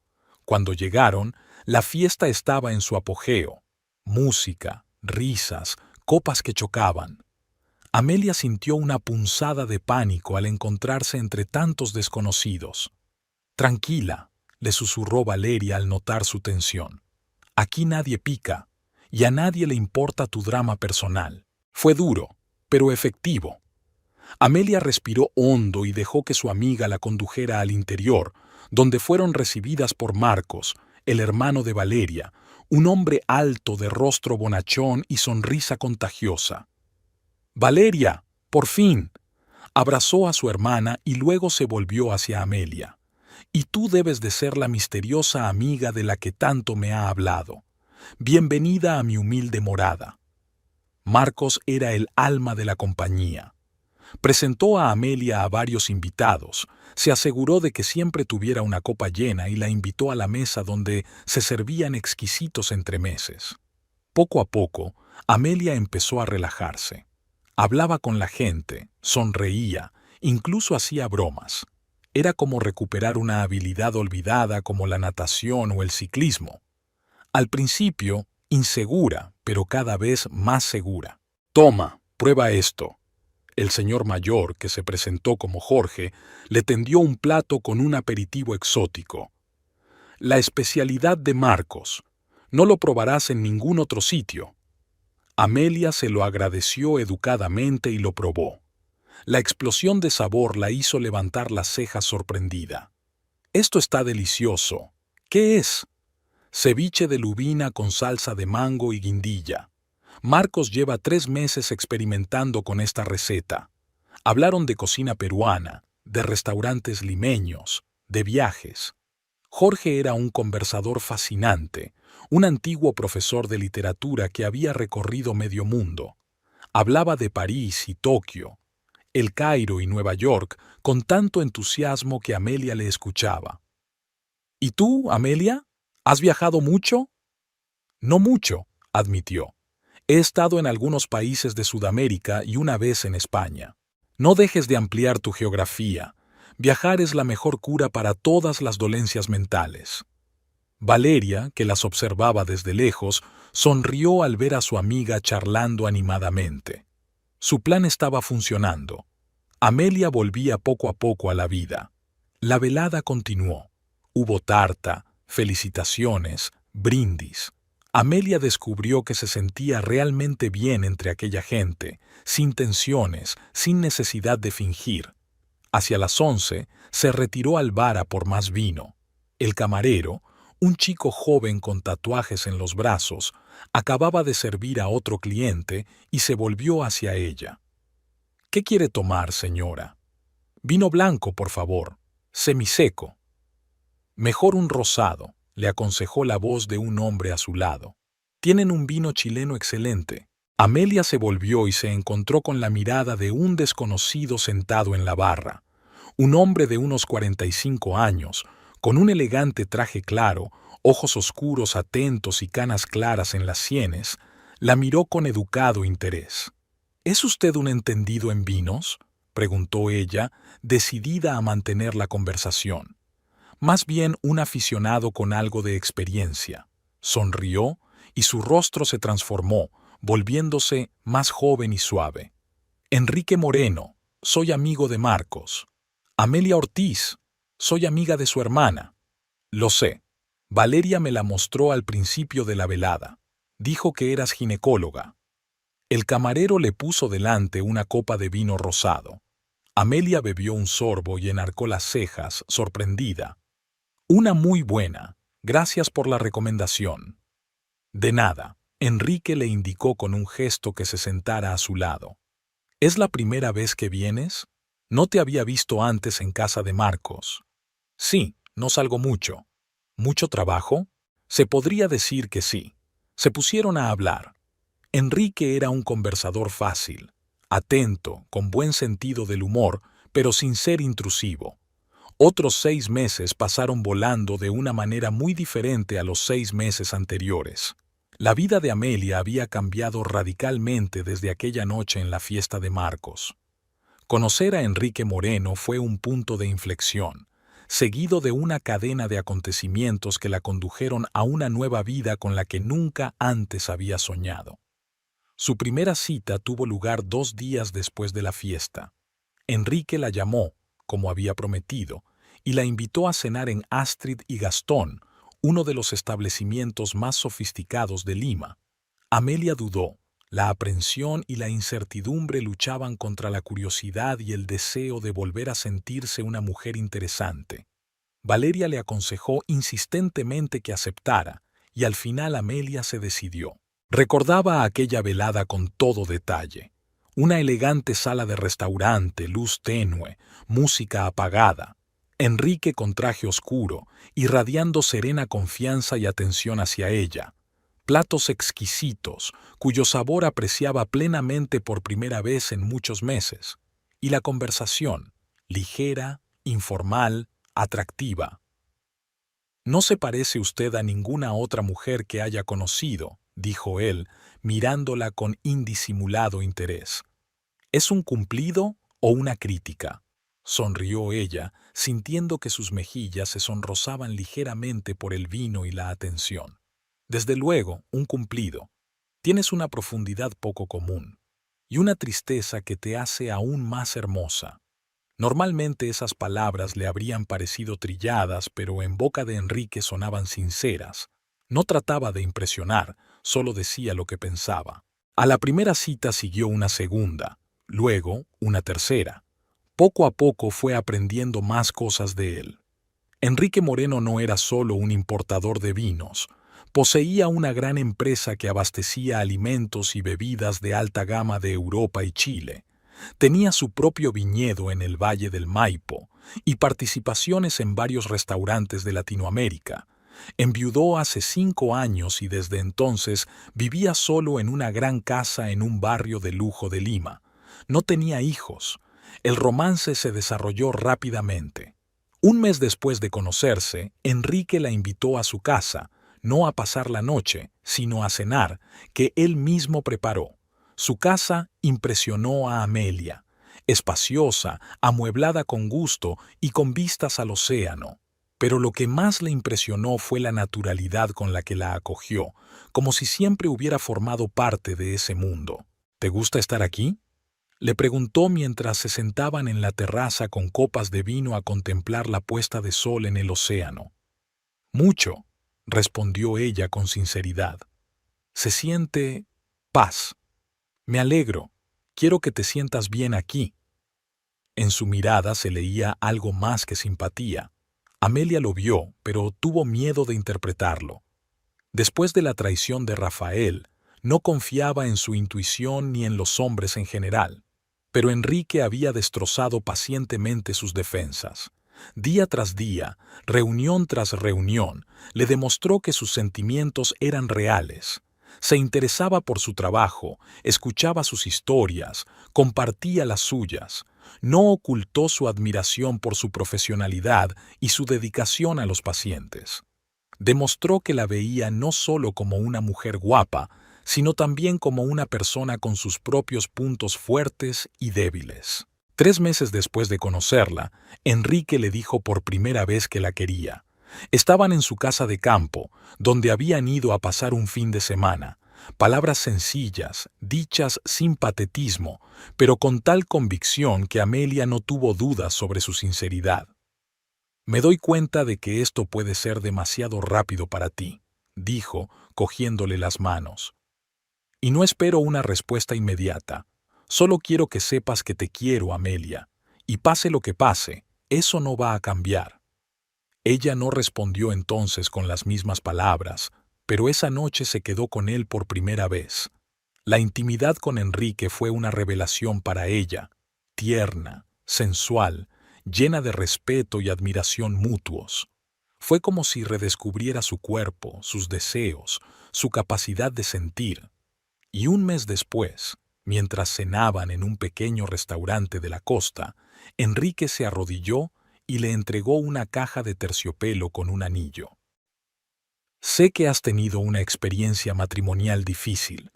Cuando llegaron, la fiesta estaba en su apogeo. Música, risas, copas que chocaban. Amelia sintió una punzada de pánico al encontrarse entre tantos desconocidos. «Tranquila», le susurró Valeria al notar su tensión. «Aquí nadie pica, y a nadie le importa tu drama personal». Fue duro, pero efectivo. Amelia respiró hondo y dejó que su amiga la condujera al interior, donde fueron recibidas por Marcos, el hermano de Valeria, un hombre alto de rostro bonachón y sonrisa contagiosa. «Valeria, por fin», abrazó a su hermana y luego se volvió hacia Amelia. «Y tú debes de ser la misteriosa amiga de la que tanto me ha hablado. Bienvenida a mi humilde morada». Marcos era el alma de la compañía. Presentó a Amelia a varios invitados, se aseguró de que siempre tuviera una copa llena y la invitó a la mesa donde se servían exquisitos entremeses. Poco a poco, Amelia empezó a relajarse. Hablaba con la gente, sonreía, incluso hacía bromas. Era como recuperar una habilidad olvidada como la natación o el ciclismo. Al principio, insegura, pero cada vez más segura. Toma, prueba esto. El señor mayor, que se presentó como Jorge, le tendió un plato con un aperitivo exótico. La especialidad de Marcos. No lo probarás en ningún otro sitio. Amelia se lo agradeció educadamente y lo probó. La explosión de sabor la hizo levantar las cejas sorprendida. Esto está delicioso. ¿Qué es? Ceviche de lubina con salsa de mango y guindilla. Marcos lleva 3 meses experimentando con esta receta. Hablaron de cocina peruana, de restaurantes limeños, de viajes. Jorge era un conversador fascinante, un antiguo profesor de literatura que había recorrido medio mundo. Hablaba de París y Tokio, El Cairo y Nueva York con tanto entusiasmo que Amelia le escuchaba. ¿Y tú, Amelia? ¿Has viajado mucho? No mucho, admitió. He estado en algunos países de Sudamérica y una vez en España. No dejes de ampliar tu geografía. Viajar es la mejor cura para todas las dolencias mentales. Valeria, que las observaba desde lejos, sonrió al ver a su amiga charlando animadamente. Su plan estaba funcionando. Amelia volvía poco a poco a la vida. La velada continuó. Hubo tarta, felicitaciones, brindis. Amelia descubrió que se sentía realmente bien entre aquella gente, sin tensiones, sin necesidad de fingir. Hacia las 11 se retiró al bar a por más vino. El camarero, un chico joven con tatuajes en los brazos, acababa de servir a otro cliente y se volvió hacia ella. ¿Qué quiere tomar, señora? Vino blanco, por favor, semiseco. Mejor un rosado, le aconsejó la voz de un hombre a su lado. Tienen un vino chileno excelente. Amelia se volvió y se encontró con la mirada de un desconocido sentado en la barra. Un hombre de unos 45 años, con un elegante traje claro, ojos oscuros atentos y canas claras en las sienes, la miró con educado interés. ¿Es usted un entendido en vinos?, preguntó ella, decidida a mantener la conversación. Más bien un aficionado con algo de experiencia. Sonrió y su rostro se transformó, volviéndose más joven y suave. Enrique Moreno, soy amigo de Marcos. Amelia Ortiz, soy amiga de su hermana. Lo sé. Valeria me la mostró al principio de la velada. Dijo que eras ginecóloga. El camarero le puso delante una copa de vino rosado. Amelia bebió un sorbo y enarcó las cejas, sorprendida. Una muy buena. Gracias por la recomendación. De nada. Enrique le indicó con un gesto que se sentara a su lado. ¿Es la primera vez que vienes? No te había visto antes en casa de Marcos. Sí, no salgo mucho. ¿Mucho trabajo? Se podría decir que sí. Se pusieron a hablar. Enrique era un conversador fácil, atento, con buen sentido del humor, pero sin ser intrusivo. Otros 6 meses pasaron volando de una manera muy diferente a los 6 meses anteriores. La vida de Amelia había cambiado radicalmente desde aquella noche en la fiesta de Marcos. Conocer a Enrique Moreno fue un punto de inflexión, seguido de una cadena de acontecimientos que la condujeron a una nueva vida con la que nunca antes había soñado. Su primera cita tuvo lugar 2 días después de la fiesta. Enrique la llamó, como había prometido, y la invitó a cenar en Astrid y Gastón, uno de los establecimientos más sofisticados de Lima. Amelia dudó. La aprensión y la incertidumbre luchaban contra la curiosidad y el deseo de volver a sentirse una mujer interesante. Valeria le aconsejó insistentemente que aceptara, y al final Amelia se decidió. Recordaba aquella velada con todo detalle. Una elegante sala de restaurante, luz tenue, música apagada. Enrique con traje oscuro, irradiando serena confianza y atención hacia ella. Platos exquisitos, cuyo sabor apreciaba plenamente por primera vez en muchos meses. Y la conversación, ligera, informal, atractiva. «No se parece usted a ninguna otra mujer que haya conocido», dijo él, mirándola con indisimulado interés. ¿Es un cumplido o una crítica? Sonrió ella, sintiendo que sus mejillas se sonrosaban ligeramente por el vino y la atención. Desde luego, un cumplido. Tienes una profundidad poco común y una tristeza que te hace aún más hermosa. Normalmente esas palabras le habrían parecido trilladas, pero en boca de Enrique sonaban sinceras. No trataba de impresionar, solo decía lo que pensaba. A la primera cita siguió una segunda, luego una tercera. Poco a poco fue aprendiendo más cosas de él. Enrique Moreno no era solo un importador de vinos, poseía una gran empresa que abastecía alimentos y bebidas de alta gama de Europa y Chile. Tenía su propio viñedo en el Valle del Maipo y participaciones en varios restaurantes de Latinoamérica. Enviudó hace 5 años y desde entonces vivía solo en una gran casa en un barrio de lujo de Lima. No tenía hijos. El romance se desarrolló rápidamente. Un mes después de conocerse, Enrique la invitó a su casa, no a pasar la noche, sino a cenar, que él mismo preparó. Su casa impresionó a Amelia, espaciosa, amueblada con gusto y con vistas al océano. Pero lo que más le impresionó fue la naturalidad con la que la acogió, como si siempre hubiera formado parte de ese mundo. ¿Te gusta estar aquí?, le preguntó mientras se sentaban en la terraza con copas de vino a contemplar la puesta de sol en el océano. Mucho, respondió ella con sinceridad. Se siente paz. Me alegro. Quiero que te sientas bien aquí. En su mirada se leía algo más que simpatía. Amelia lo vio, pero tuvo miedo de interpretarlo. Después de la traición de Rafael, no confiaba en su intuición ni en los hombres en general. Pero Enrique había destrozado pacientemente sus defensas. Día tras día, reunión tras reunión, le demostró que sus sentimientos eran reales. Se interesaba por su trabajo, escuchaba sus historias, compartía las suyas. No ocultó su admiración por su profesionalidad y su dedicación a los pacientes. Demostró que la veía no solo como una mujer guapa, sino también como una persona con sus propios puntos fuertes y débiles. 3 meses después de conocerla, Enrique le dijo por primera vez que la quería. Estaban en su casa de campo, donde habían ido a pasar un fin de semana. Palabras sencillas, dichas sin patetismo, pero con tal convicción que Amelia no tuvo dudas sobre su sinceridad. Me doy cuenta de que esto puede ser demasiado rápido para ti, dijo, cogiéndole las manos. Y no espero una respuesta inmediata. Solo quiero que sepas que te quiero, Amelia. Y pase lo que pase, eso no va a cambiar. Ella no respondió entonces con las mismas palabras, pero esa noche se quedó con él por primera vez. La intimidad con Enrique fue una revelación para ella, tierna, sensual, llena de respeto y admiración mutuos. Fue como si redescubriera su cuerpo, sus deseos, su capacidad de sentir. Y un mes después, mientras cenaban en un pequeño restaurante de la costa, Enrique se arrodilló y le entregó una caja de terciopelo con un anillo. Sé que has tenido una experiencia matrimonial difícil,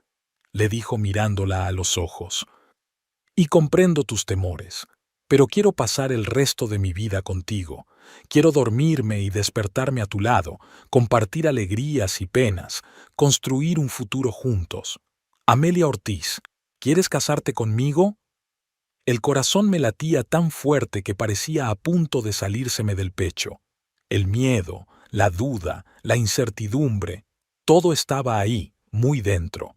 le dijo mirándola a los ojos, y comprendo tus temores, pero quiero pasar el resto de mi vida contigo. Quiero dormirme y despertarme a tu lado, compartir alegrías y penas, construir un futuro juntos. Amelia Ortiz, ¿quieres casarte conmigo? El corazón me latía tan fuerte que parecía a punto de salírseme del pecho. El miedo, la duda, la incertidumbre, todo estaba ahí, muy dentro.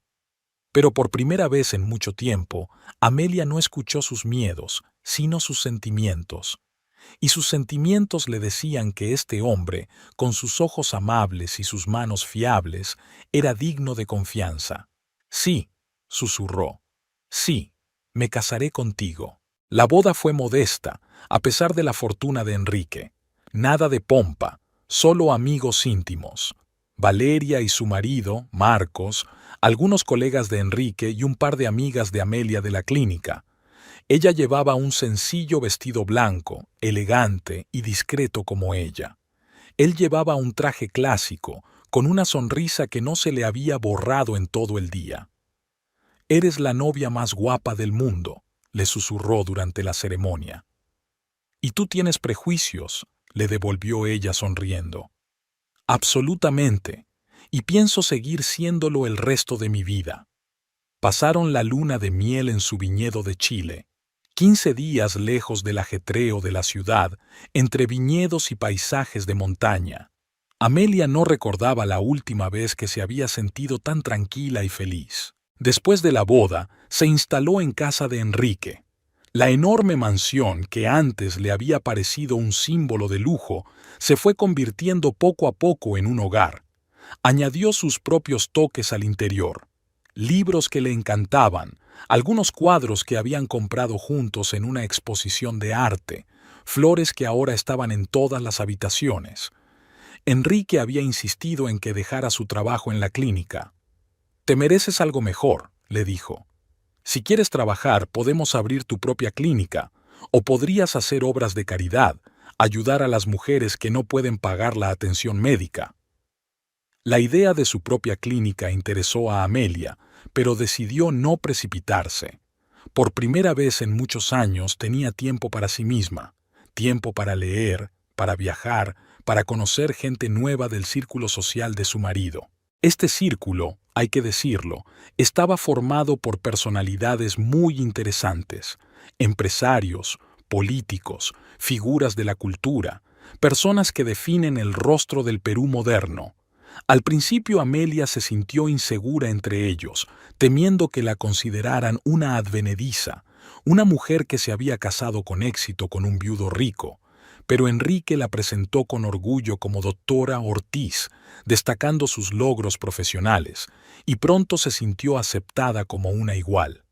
Pero por primera vez en mucho tiempo, Amelia no escuchó sus miedos, sino sus sentimientos. Y sus sentimientos le decían que este hombre, con sus ojos amables y sus manos fiables, era digno de confianza. Sí, susurró. Sí, me casaré contigo. La boda fue modesta, a pesar de la fortuna de Enrique. Nada de pompa, solo amigos íntimos. Valeria y su marido, Marcos, algunos colegas de Enrique y un par de amigas de Amelia de la clínica. Ella llevaba un sencillo vestido blanco, elegante y discreto como ella. Él llevaba un traje clásico, con una sonrisa que no se le había borrado en todo el día. «Eres la novia más guapa del mundo», le susurró durante la ceremonia. «Y tú tienes prejuicios», le devolvió ella sonriendo. «Absolutamente, y pienso seguir siéndolo el resto de mi vida». Pasaron la luna de miel en su viñedo de Chile, 15 días lejos del ajetreo de la ciudad, entre viñedos y paisajes de montaña. Amelia no recordaba la última vez que se había sentido tan tranquila y feliz. Después de la boda, se instaló en casa de Enrique. La enorme mansión que antes le había parecido un símbolo de lujo se fue convirtiendo poco a poco en un hogar. Añadió sus propios toques al interior. Libros que le encantaban, algunos cuadros que habían comprado juntos en una exposición de arte, flores que ahora estaban en todas las habitaciones. Enrique había insistido en que dejara su trabajo en la clínica. «Te mereces algo mejor», le dijo. «Si quieres trabajar, podemos abrir tu propia clínica, o podrías hacer obras de caridad, ayudar a las mujeres que no pueden pagar la atención médica». La idea de su propia clínica interesó a Amelia, pero decidió no precipitarse. Por primera vez en muchos años tenía tiempo para sí misma, tiempo para leer, para viajar, para conocer gente nueva del círculo social de su marido. Este círculo, hay que decirlo, estaba formado por personalidades muy interesantes, empresarios, políticos, figuras de la cultura, personas que definen el rostro del Perú moderno. Al principio Amelia se sintió insegura entre ellos, temiendo que la consideraran una advenediza, una mujer que se había casado con éxito con un viudo rico. Pero Enrique la presentó con orgullo como doctora Ortiz, destacando sus logros profesionales, y pronto se sintió aceptada como una igual.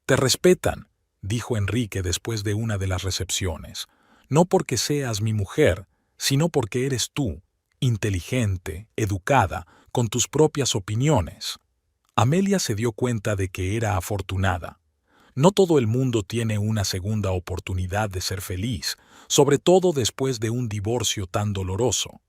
«Te respetan», dijo Enrique después de una de las recepciones, «no porque seas mi mujer, sino porque eres tú, inteligente, educada, con tus propias opiniones». Amelia se dio cuenta de que era afortunada. No todo el mundo tiene una segunda oportunidad de ser feliz, sobre todo después de un divorcio tan doloroso.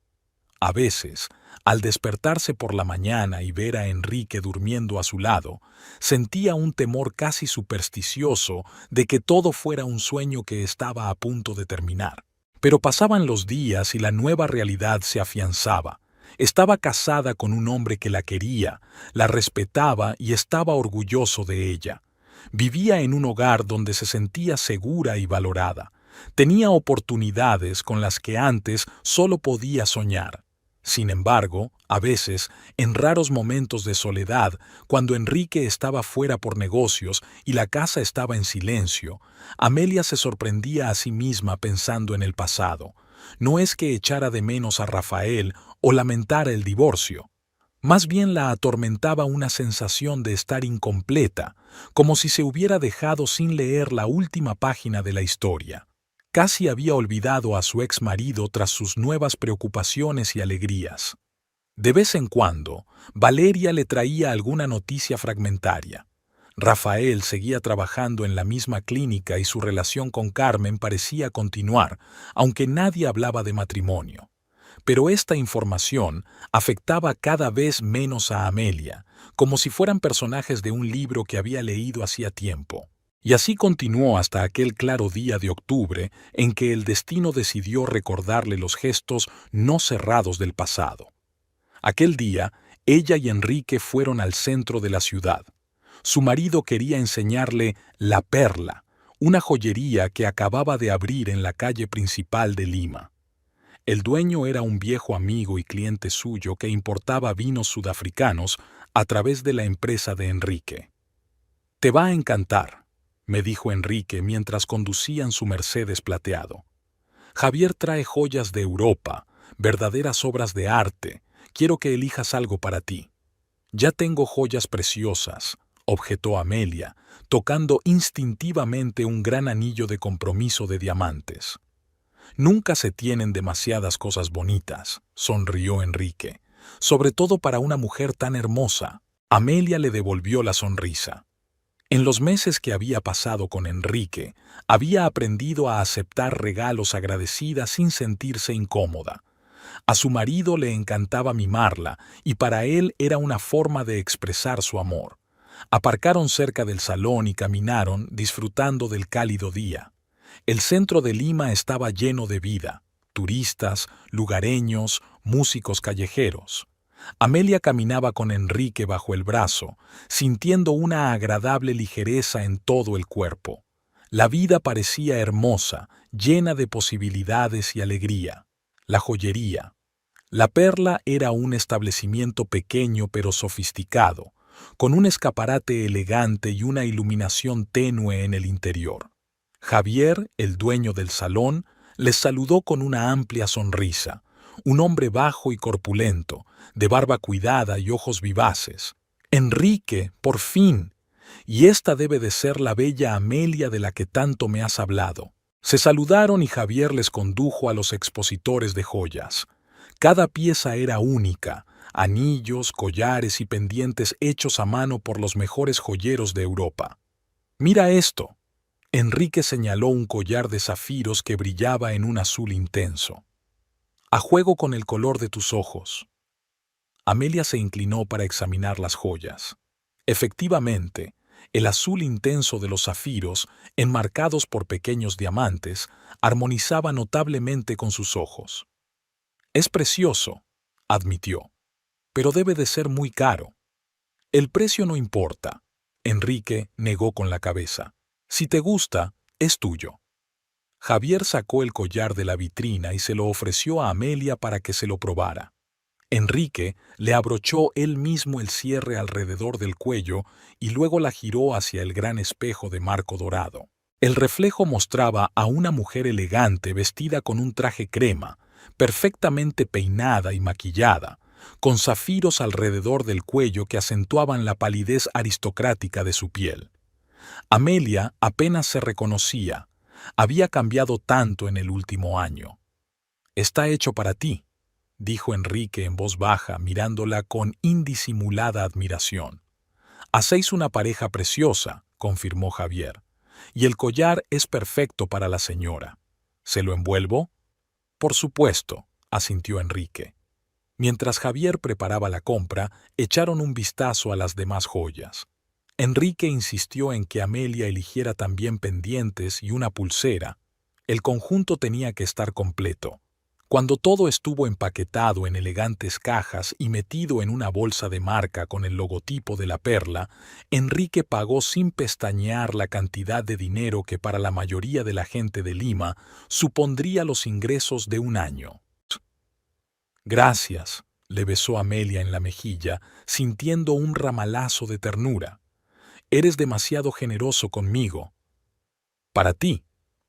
A veces, al despertarse por la mañana y ver a Enrique durmiendo a su lado, sentía un temor casi supersticioso de que todo fuera un sueño que estaba a punto de terminar. Pero pasaban los días y la nueva realidad se afianzaba. Estaba casada con un hombre que la quería, la respetaba y estaba orgulloso de ella. Vivía en un hogar donde se sentía segura y valorada. Tenía oportunidades con las que antes solo podía soñar. Sin embargo, a veces, en raros momentos de soledad, cuando Enrique estaba fuera por negocios y la casa estaba en silencio, Amelia se sorprendía a sí misma pensando en el pasado. No es que echara de menos a Rafael o lamentara el divorcio. Más bien la atormentaba una sensación de estar incompleta, como si se hubiera dejado sin leer la última página de la historia. Casi había olvidado a su ex marido tras sus nuevas preocupaciones y alegrías. De vez en cuando, Valeria le traía alguna noticia fragmentaria. Rafael seguía trabajando en la misma clínica y su relación con Carmen parecía continuar, aunque nadie hablaba de matrimonio. Pero esta información afectaba cada vez menos a Amelia, como si fueran personajes de un libro que había leído hacía tiempo. Y así continuó hasta aquel claro día de octubre en que el destino decidió recordarle los gestos no cerrados del pasado. Aquel día, ella y Enrique fueron al centro de la ciudad. Su marido quería enseñarle La Perla, una joyería que acababa de abrir en la calle principal de Lima. El dueño era un viejo amigo y cliente suyo que importaba vinos sudafricanos a través de la empresa de Enrique. «Te va a encantar», me dijo Enrique mientras conducían su Mercedes plateado. «Javier trae joyas de Europa, verdaderas obras de arte. Quiero que elijas algo para ti». «Ya tengo joyas preciosas», objetó Amelia, tocando instintivamente un gran anillo de compromiso de diamantes. «Nunca se tienen demasiadas cosas bonitas», sonrió Enrique, «sobre todo para una mujer tan hermosa». Amelia le devolvió la sonrisa. En los meses que había pasado con Enrique, había aprendido a aceptar regalos agradecida sin sentirse incómoda. A su marido le encantaba mimarla y para él era una forma de expresar su amor. Aparcaron cerca del salón y caminaron, disfrutando del cálido día. El centro de Lima estaba lleno de vida: turistas, lugareños, músicos callejeros. Amelia caminaba con Enrique bajo el brazo, sintiendo una agradable ligereza en todo el cuerpo. La vida parecía hermosa, llena de posibilidades y alegría. La joyería. La Perla era un establecimiento pequeño pero sofisticado, con un escaparate elegante y una iluminación tenue en el interior. Javier, el dueño del salón, les saludó con una amplia sonrisa, un hombre bajo y corpulento, de barba cuidada y ojos vivaces. Enrique, por fin. Y esta debe de ser la bella Amelia de la que tanto me has hablado. Se saludaron y Javier les condujo a los expositores de joyas. Cada pieza era única: anillos, collares y pendientes hechos a mano por los mejores joyeros de Europa. «Mira esto». Enrique señaló un collar de zafiros que brillaba en un azul intenso. «A juego con el color de tus ojos». Amelia se inclinó para examinar las joyas. Efectivamente, el azul intenso de los zafiros, enmarcados por pequeños diamantes, armonizaba notablemente con sus ojos. «Es precioso», admitió, «pero debe de ser muy caro». «El precio no importa», Enrique negó con la cabeza. «Si te gusta, es tuyo». Javier sacó el collar de la vitrina y se lo ofreció a Amelia para que se lo probara. Enrique le abrochó él mismo el cierre alrededor del cuello y luego la giró hacia el gran espejo de marco dorado. El reflejo mostraba a una mujer elegante vestida con un traje crema, perfectamente peinada y maquillada, con zafiros alrededor del cuello que acentuaban la palidez aristocrática de su piel. Amelia apenas se reconocía. Había cambiado tanto en el último año. «Está hecho para ti», dijo Enrique en voz baja, mirándola con indisimulada admiración. «Hacéis una pareja preciosa», confirmó Javier, «y el collar es perfecto para la señora. ¿Se lo envuelvo?» «Por supuesto», asintió Enrique. Mientras Javier preparaba la compra, echaron un vistazo a las demás joyas. Enrique insistió en que Amelia eligiera también pendientes y una pulsera. El conjunto tenía que estar completo. Cuando todo estuvo empaquetado en elegantes cajas y metido en una bolsa de marca con el logotipo de la Perla, Enrique pagó sin pestañear la cantidad de dinero que para la mayoría de la gente de Lima supondría los ingresos de un año. «Gracias», le besó Amelia en la mejilla, sintiendo un ramalazo de ternura. «Eres demasiado generoso conmigo». «Para ti,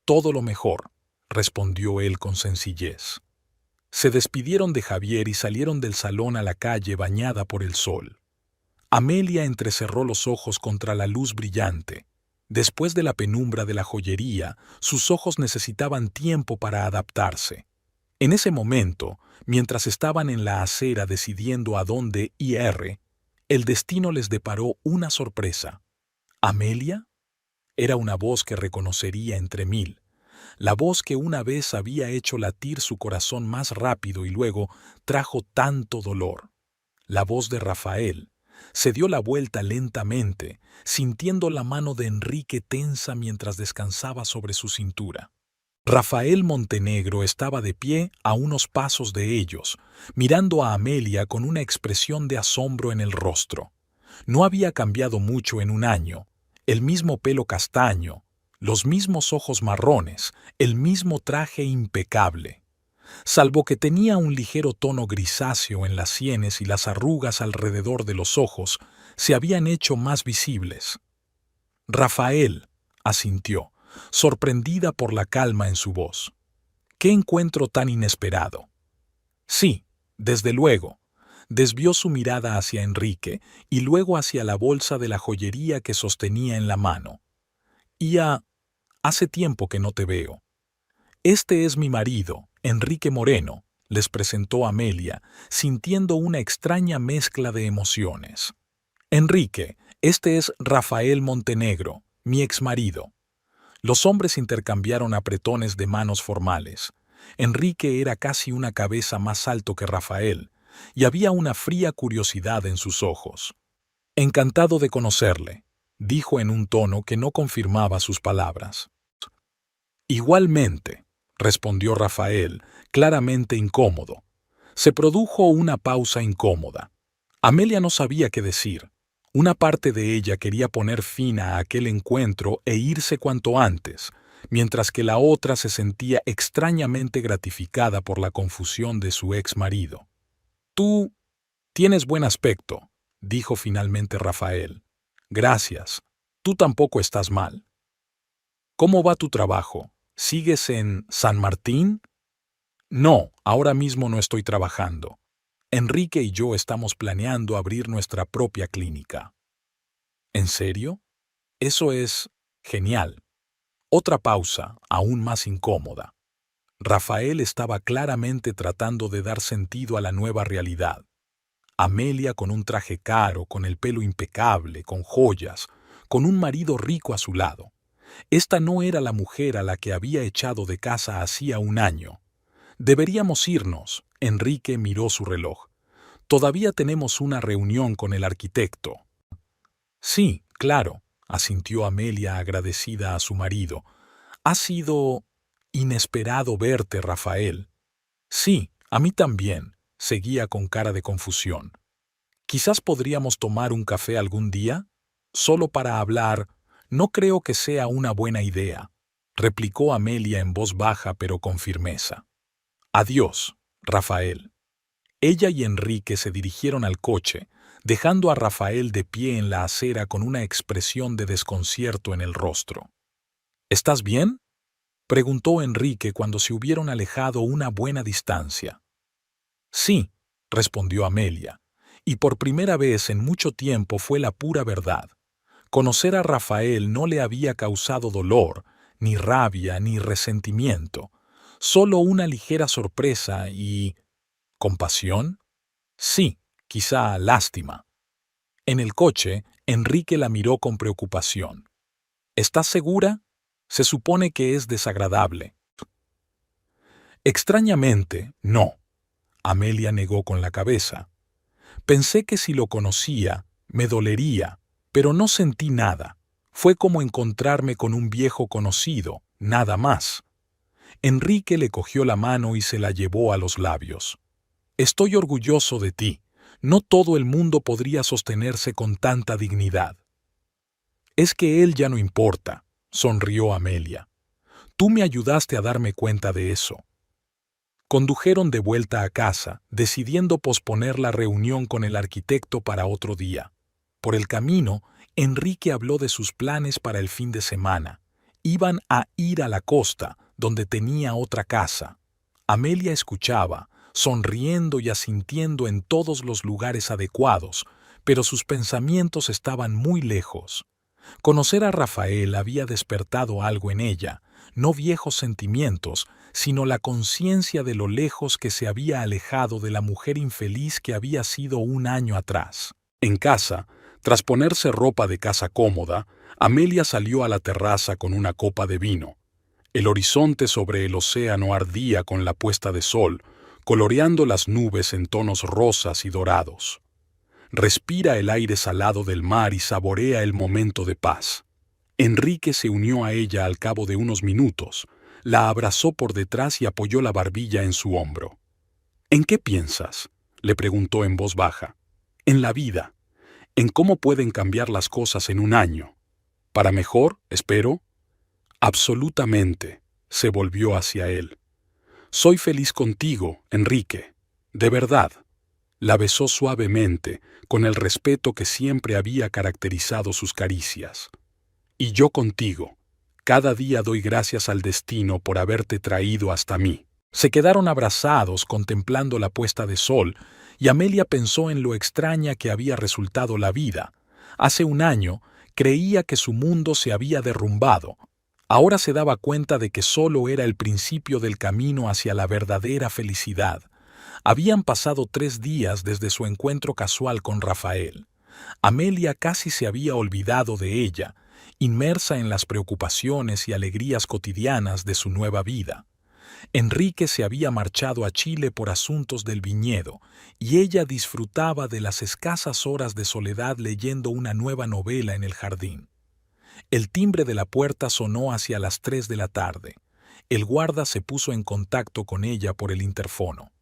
todo lo mejor», respondió él con sencillez. Se despidieron de Javier y salieron del salón a la calle bañada por el sol. Amelia entrecerró los ojos contra la luz brillante. Después de la penumbra de la joyería, sus ojos necesitaban tiempo para adaptarse. En ese momento, mientras estaban en la acera decidiendo a dónde ir, el destino les deparó una sorpresa. «¿Amelia?». Era una voz que reconocería entre mil. La voz que una vez había hecho latir su corazón más rápido y luego trajo tanto dolor. La voz de Rafael. Se dio la vuelta lentamente, sintiendo la mano de Enrique tensa mientras descansaba sobre su cintura. Rafael Montenegro estaba de pie a unos pasos de ellos, mirando a Amelia con una expresión de asombro en el rostro. No había cambiado mucho en un año. El mismo pelo castaño, los mismos ojos marrones, el mismo traje impecable. Salvo que tenía un ligero tono grisáceo en las sienes y las arrugas alrededor de los ojos se habían hecho más visibles. «Rafael», asintió, sorprendida por la calma en su voz. «¿Qué encuentro tan inesperado?» «Sí, desde luego». Desvió su mirada hacia Enrique y luego hacia la bolsa de la joyería que sostenía en la mano. «Hace tiempo que no te veo». «Este es mi marido, Enrique Moreno», les presentó Amelia, sintiendo una extraña mezcla de emociones. «Enrique, este es Rafael Montenegro, mi exmarido». Los hombres intercambiaron apretones de manos formales. Enrique era casi una cabeza más alto que Rafael, y había una fría curiosidad en sus ojos. Encantado de conocerle, dijo en un tono que no confirmaba sus palabras. Igualmente, respondió Rafael, claramente incómodo. Se produjo una pausa incómoda. Amelia no sabía qué decir. Una parte de ella quería poner fin a aquel encuentro e irse cuanto antes, mientras que la otra se sentía extrañamente gratificada por la confusión de su ex marido. Tú tienes buen aspecto, dijo finalmente Rafael. Gracias. Tú tampoco estás mal. ¿Cómo va tu trabajo? ¿Sigues en San Martín? No, ahora mismo no estoy trabajando. Enrique y yo estamos planeando abrir nuestra propia clínica. ¿En serio? Eso es genial. Otra pausa, aún más incómoda. Rafael estaba claramente tratando de dar sentido a la nueva realidad. Amelia con un traje caro, con el pelo impecable, con joyas, con un marido rico a su lado. Esta no era la mujer a la que había echado de casa hacía un año. Deberíamos irnos. Enrique miró su reloj. Todavía tenemos una reunión con el arquitecto. Sí, claro, asintió Amelia agradecida a su marido. Ha sido inesperado verte, Rafael. Sí, a mí también, seguía con cara de confusión. Quizás podríamos tomar un café algún día, solo para hablar. No creo que sea una buena idea, replicó Amelia en voz baja pero con firmeza. Adiós, Rafael. Ella y Enrique se dirigieron al coche, dejando a Rafael de pie en la acera con una expresión de desconcierto en el rostro. ¿Estás bien?, preguntó Enrique cuando se hubieron alejado una buena distancia. Sí, respondió Amelia, y por primera vez en mucho tiempo fue la pura verdad. Conocer a Rafael no le había causado dolor, ni rabia, ni resentimiento, solo una ligera sorpresa y... ¿compasión? Sí, quizá lástima. En el coche, Enrique la miró con preocupación. ¿Estás segura? Se supone que es desagradable. Extrañamente, no. Amelia negó con la cabeza. Pensé que si lo conocía, me dolería, pero no sentí nada. Fue como encontrarme con un viejo conocido, nada más. Enrique le cogió la mano y se la llevó a los labios. Estoy orgulloso de ti. No todo el mundo podría sostenerse con tanta dignidad. Es que él ya no importa, sonrió Amelia. Tú me ayudaste a darme cuenta de eso. Condujeron de vuelta a casa, decidiendo posponer la reunión con el arquitecto para otro día. Por el camino, Enrique habló de sus planes para el fin de semana. Iban a ir a la costa, donde tenía otra casa. Amelia escuchaba, sonriendo y asintiendo en todos los lugares adecuados, pero sus pensamientos estaban muy lejos. Conocer a Rafael había despertado algo en ella, no viejos sentimientos, sino la conciencia de lo lejos que se había alejado de la mujer infeliz que había sido un año atrás. En casa, tras ponerse ropa de casa cómoda, Amelia salió a la terraza con una copa de vino. El horizonte sobre el océano ardía con la puesta de sol, coloreando las nubes en tonos rosas y dorados. Respira el aire salado del mar y saborea el momento de paz. Enrique se unió a ella al cabo de unos minutos, la abrazó por detrás y apoyó la barbilla en su hombro. ¿En qué piensas?, le preguntó en voz baja. En la vida, en cómo pueden cambiar las cosas en un año. ¿Para mejor, espero? Absolutamente, se volvió hacia él. Soy feliz contigo, Enrique, de verdad. La besó suavemente, con el respeto que siempre había caracterizado sus caricias. Y yo contigo. Cada día doy gracias al destino por haberte traído hasta mí. Se quedaron abrazados contemplando la puesta de sol, y Amelia pensó en lo extraña que había resultado la vida. Hace un año creía que su mundo se había derrumbado. Ahora se daba cuenta de que solo era el principio del camino hacia la verdadera felicidad. Habían pasado 3 días desde su encuentro casual con Rafael. Amelia casi se había olvidado de ella, inmersa en las preocupaciones y alegrías cotidianas de su nueva vida. Enrique se había marchado a Chile por asuntos del viñedo, y ella disfrutaba de las escasas horas de soledad leyendo una nueva novela en el jardín. El timbre de la puerta sonó hacia las 3 de la tarde. El guarda se puso en contacto con ella por el interfono.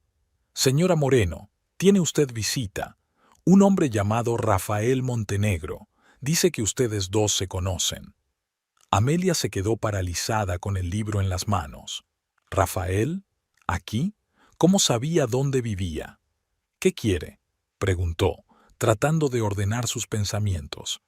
«Señora Moreno, tiene usted visita. Un hombre llamado Rafael Montenegro. Dice que ustedes dos se conocen». Amelia se quedó paralizada con el libro en las manos. ¿Rafael? ¿Aquí? ¿Cómo sabía dónde vivía? «¿Qué quiere?», preguntó, tratando de ordenar sus pensamientos.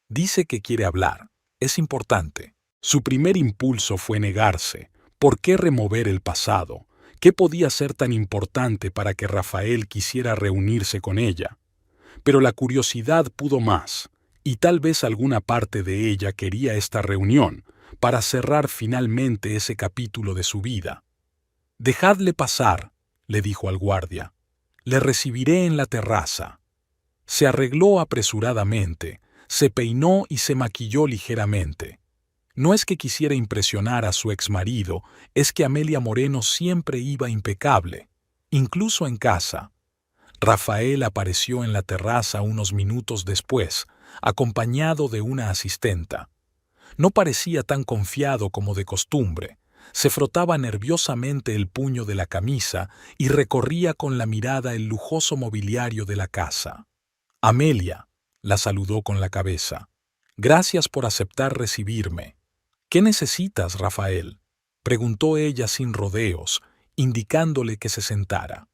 «Dice que quiere hablar. Es importante». Su primer impulso fue negarse. ¿Por qué remover el pasado? ¿Qué podía ser tan importante para que Rafael quisiera reunirse con ella? Pero la curiosidad pudo más, y tal vez alguna parte de ella quería esta reunión para cerrar finalmente ese capítulo de su vida. «Dejadle pasar», le dijo al guardia. «Le recibiré en la terraza». Se arregló apresuradamente, se peinó y se maquilló ligeramente. No es que quisiera impresionar a su exmarido, es que Amelia Moreno siempre iba impecable, incluso en casa. Rafael apareció en la terraza unos minutos después, acompañado de una asistenta. No parecía tan confiado como de costumbre. Se frotaba nerviosamente el puño de la camisa y recorría con la mirada el lujoso mobiliario de la casa. «Amelia», la saludó con la cabeza. «Gracias por aceptar recibirme». «¿Qué necesitas, Rafael?», preguntó ella sin rodeos, indicándole que se sentara.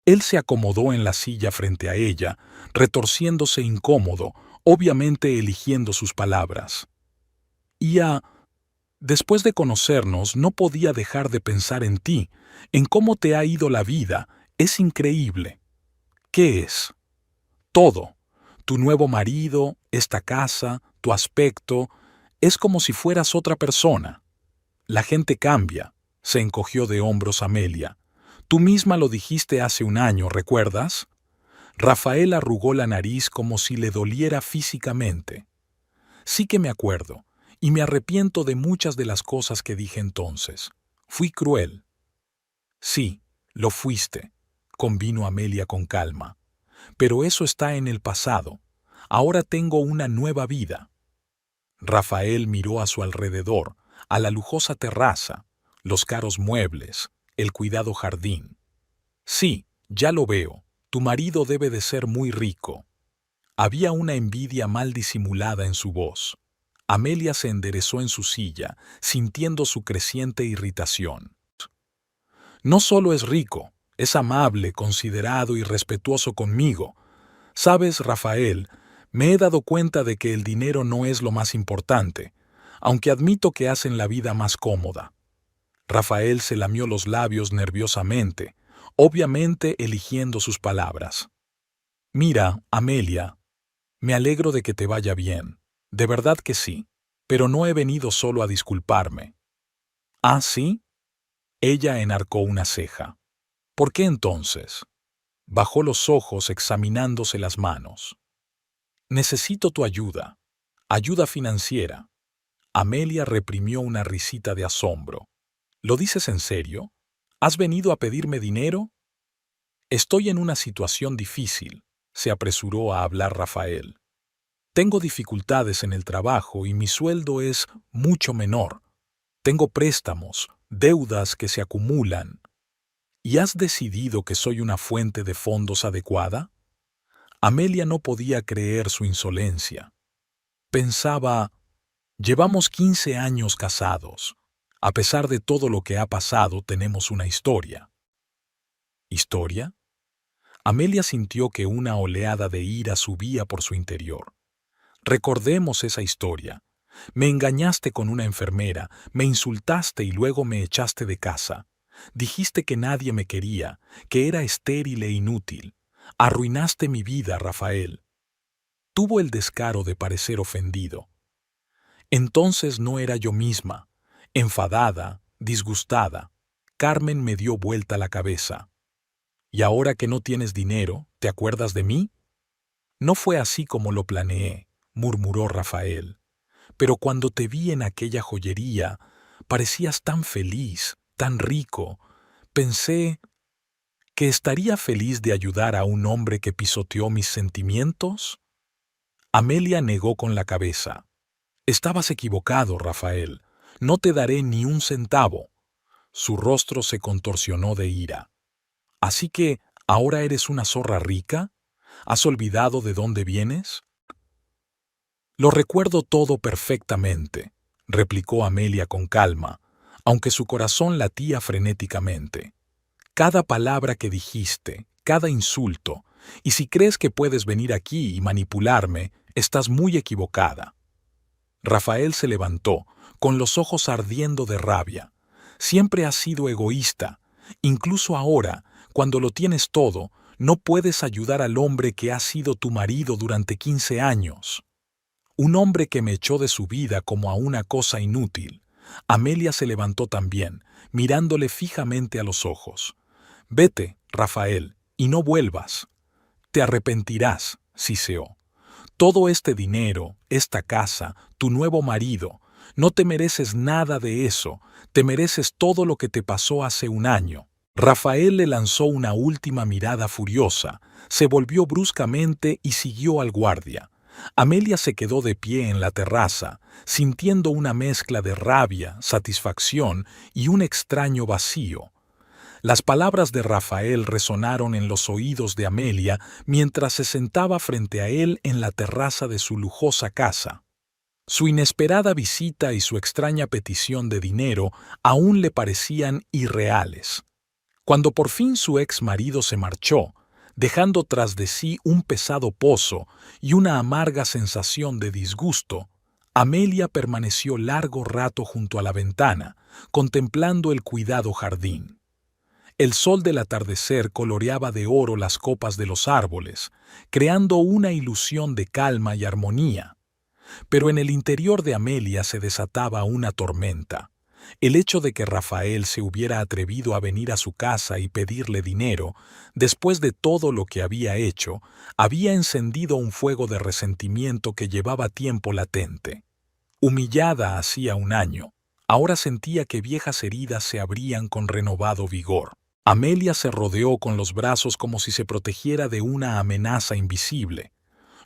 Él se acomodó en la silla frente a ella, retorciéndose incómodo, obviamente eligiendo sus palabras. Después de conocernos, no podía dejar de pensar en ti, en cómo te ha ido la vida. Es increíble». «¿Qué es?» «Todo. Tu nuevo marido, esta casa, tu aspecto. Es como si fueras otra persona». «La gente cambia», se encogió de hombros Amelia. «Tú misma lo dijiste hace un año, ¿recuerdas?». Rafael arrugó la nariz como si le doliera físicamente. «Sí que me acuerdo, y me arrepiento de muchas de las cosas que dije entonces. Fui cruel». «Sí, lo fuiste», convino Amelia con calma. «Pero eso está en el pasado. Ahora tengo una nueva vida». Rafael miró a su alrededor, a la lujosa terraza, los caros muebles, el cuidado jardín. «Sí, ya lo veo. Tu marido debe de ser muy rico». Había una envidia mal disimulada en su voz. Amelia se enderezó en su silla, sintiendo su creciente irritación. «No solo es rico, es amable, considerado y respetuoso conmigo. Sabes, Rafael, me he dado cuenta de que el dinero no es lo más importante, aunque admito que hacen la vida más cómoda». Rafael se lamió los labios nerviosamente, obviamente eligiendo sus palabras. «Mira, Amelia, me alegro de que te vaya bien. De verdad que sí. Pero no he venido solo a disculparme». «¿Ah, sí?». Ella enarcó una ceja. «¿Por qué entonces?». Bajó los ojos examinándose las manos. «Necesito tu ayuda. Ayuda financiera». Amelia reprimió una risita de asombro. «¿Lo dices en serio? ¿Has venido a pedirme dinero?». «Estoy en una situación difícil», se apresuró a hablar Rafael. «Tengo dificultades en el trabajo y mi sueldo es mucho menor. Tengo préstamos, deudas que se acumulan». «¿Y has decidido que soy una fuente de fondos adecuada?». Amelia no podía creer su insolencia. Pensaba, llevamos 15 años casados. A pesar de todo lo que ha pasado, tenemos una historia. ¿Historia? Amelia sintió que una oleada de ira subía por su interior. Recordemos esa historia. Me engañaste con una enfermera, me insultaste y luego me echaste de casa. Dijiste que nadie me quería, que era estéril e inútil. Arruinaste mi vida, Rafael. Tuvo el descaro de parecer ofendido. Entonces no era yo misma. Enfadada, disgustada, Carmen me dio vuelta la cabeza. «¿Y ahora que no tienes dinero, te acuerdas de mí?». «No fue así como lo planeé», murmuró Rafael. «Pero cuando te vi en aquella joyería, parecías tan feliz, tan rico. Pensé que estaría feliz de ayudar a un hombre que pisoteó mis sentimientos. Amelia negó con la cabeza. Estabas equivocado, Rafael. No te daré ni un centavo. Su rostro se contorsionó de ira. ¿Así que ahora eres una zorra rica? ¿Has olvidado de dónde vienes? Lo recuerdo todo perfectamente, replicó Amelia con calma, aunque su corazón latía frenéticamente. Cada palabra que dijiste, cada insulto, y si crees que puedes venir aquí y manipularme, estás muy equivocada. Rafael se levantó, con los ojos ardiendo de rabia. Siempre has sido egoísta. Incluso ahora, cuando lo tienes todo, no puedes ayudar al hombre que ha sido tu marido durante 15 años. Un hombre que me echó de su vida como a una cosa inútil. Amelia se levantó también, mirándole fijamente a los ojos. Vete, Rafael, y no vuelvas. Te arrepentirás, siseó. Todo este dinero, esta casa, tu nuevo marido, no te mereces nada de eso, te mereces todo lo que te pasó hace un año. Rafael le lanzó una última mirada furiosa, se volvió bruscamente y siguió al guardia. Amelia se quedó de pie en la terraza, sintiendo una mezcla de rabia, satisfacción y un extraño vacío. Las palabras de Rafael resonaron en los oídos de Amelia mientras se sentaba frente a él en la terraza de su lujosa casa. Su inesperada visita y su extraña petición de dinero aún le parecían irreales. Cuando por fin su ex marido se marchó, dejando tras de sí un pesado pozo y una amarga sensación de disgusto, Amelia permaneció largo rato junto a la ventana, contemplando el cuidado jardín. El sol del atardecer coloreaba de oro las copas de los árboles, creando una ilusión de calma y armonía. Pero en el interior de Amelia se desataba una tormenta. El hecho de que Rafael se hubiera atrevido a venir a su casa y pedirle dinero, después de todo lo que había hecho, había encendido un fuego de resentimiento que llevaba tiempo latente. Humillada hacía un año, ahora sentía que viejas heridas se abrían con renovado vigor. Amelia se rodeó con los brazos como si se protegiera de una amenaza invisible.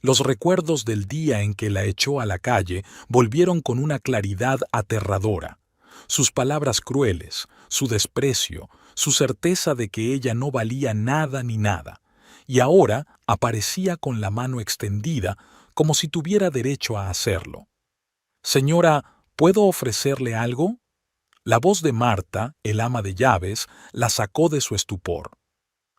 Los recuerdos del día en que la echó a la calle volvieron con una claridad aterradora. Sus palabras crueles, su desprecio, su certeza de que ella no valía nada ni nada. Y ahora aparecía con la mano extendida, como si tuviera derecho a hacerlo. «Señora, ¿puedo ofrecerle algo?» La voz de Marta, el ama de llaves, la sacó de su estupor.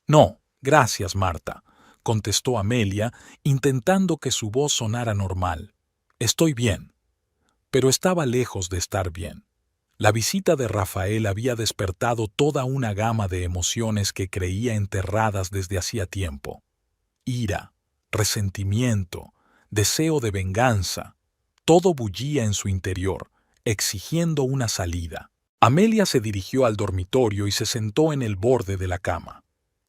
«No, gracias, Marta», contestó Amelia, intentando que su voz sonara normal. «Estoy bien». Pero estaba lejos de estar bien. La visita de Rafael había despertado toda una gama de emociones que creía enterradas desde hacía tiempo. Ira, resentimiento, deseo de venganza, todo bullía en su interior, exigiendo una salida. Amelia se dirigió al dormitorio y se sentó en el borde de la cama.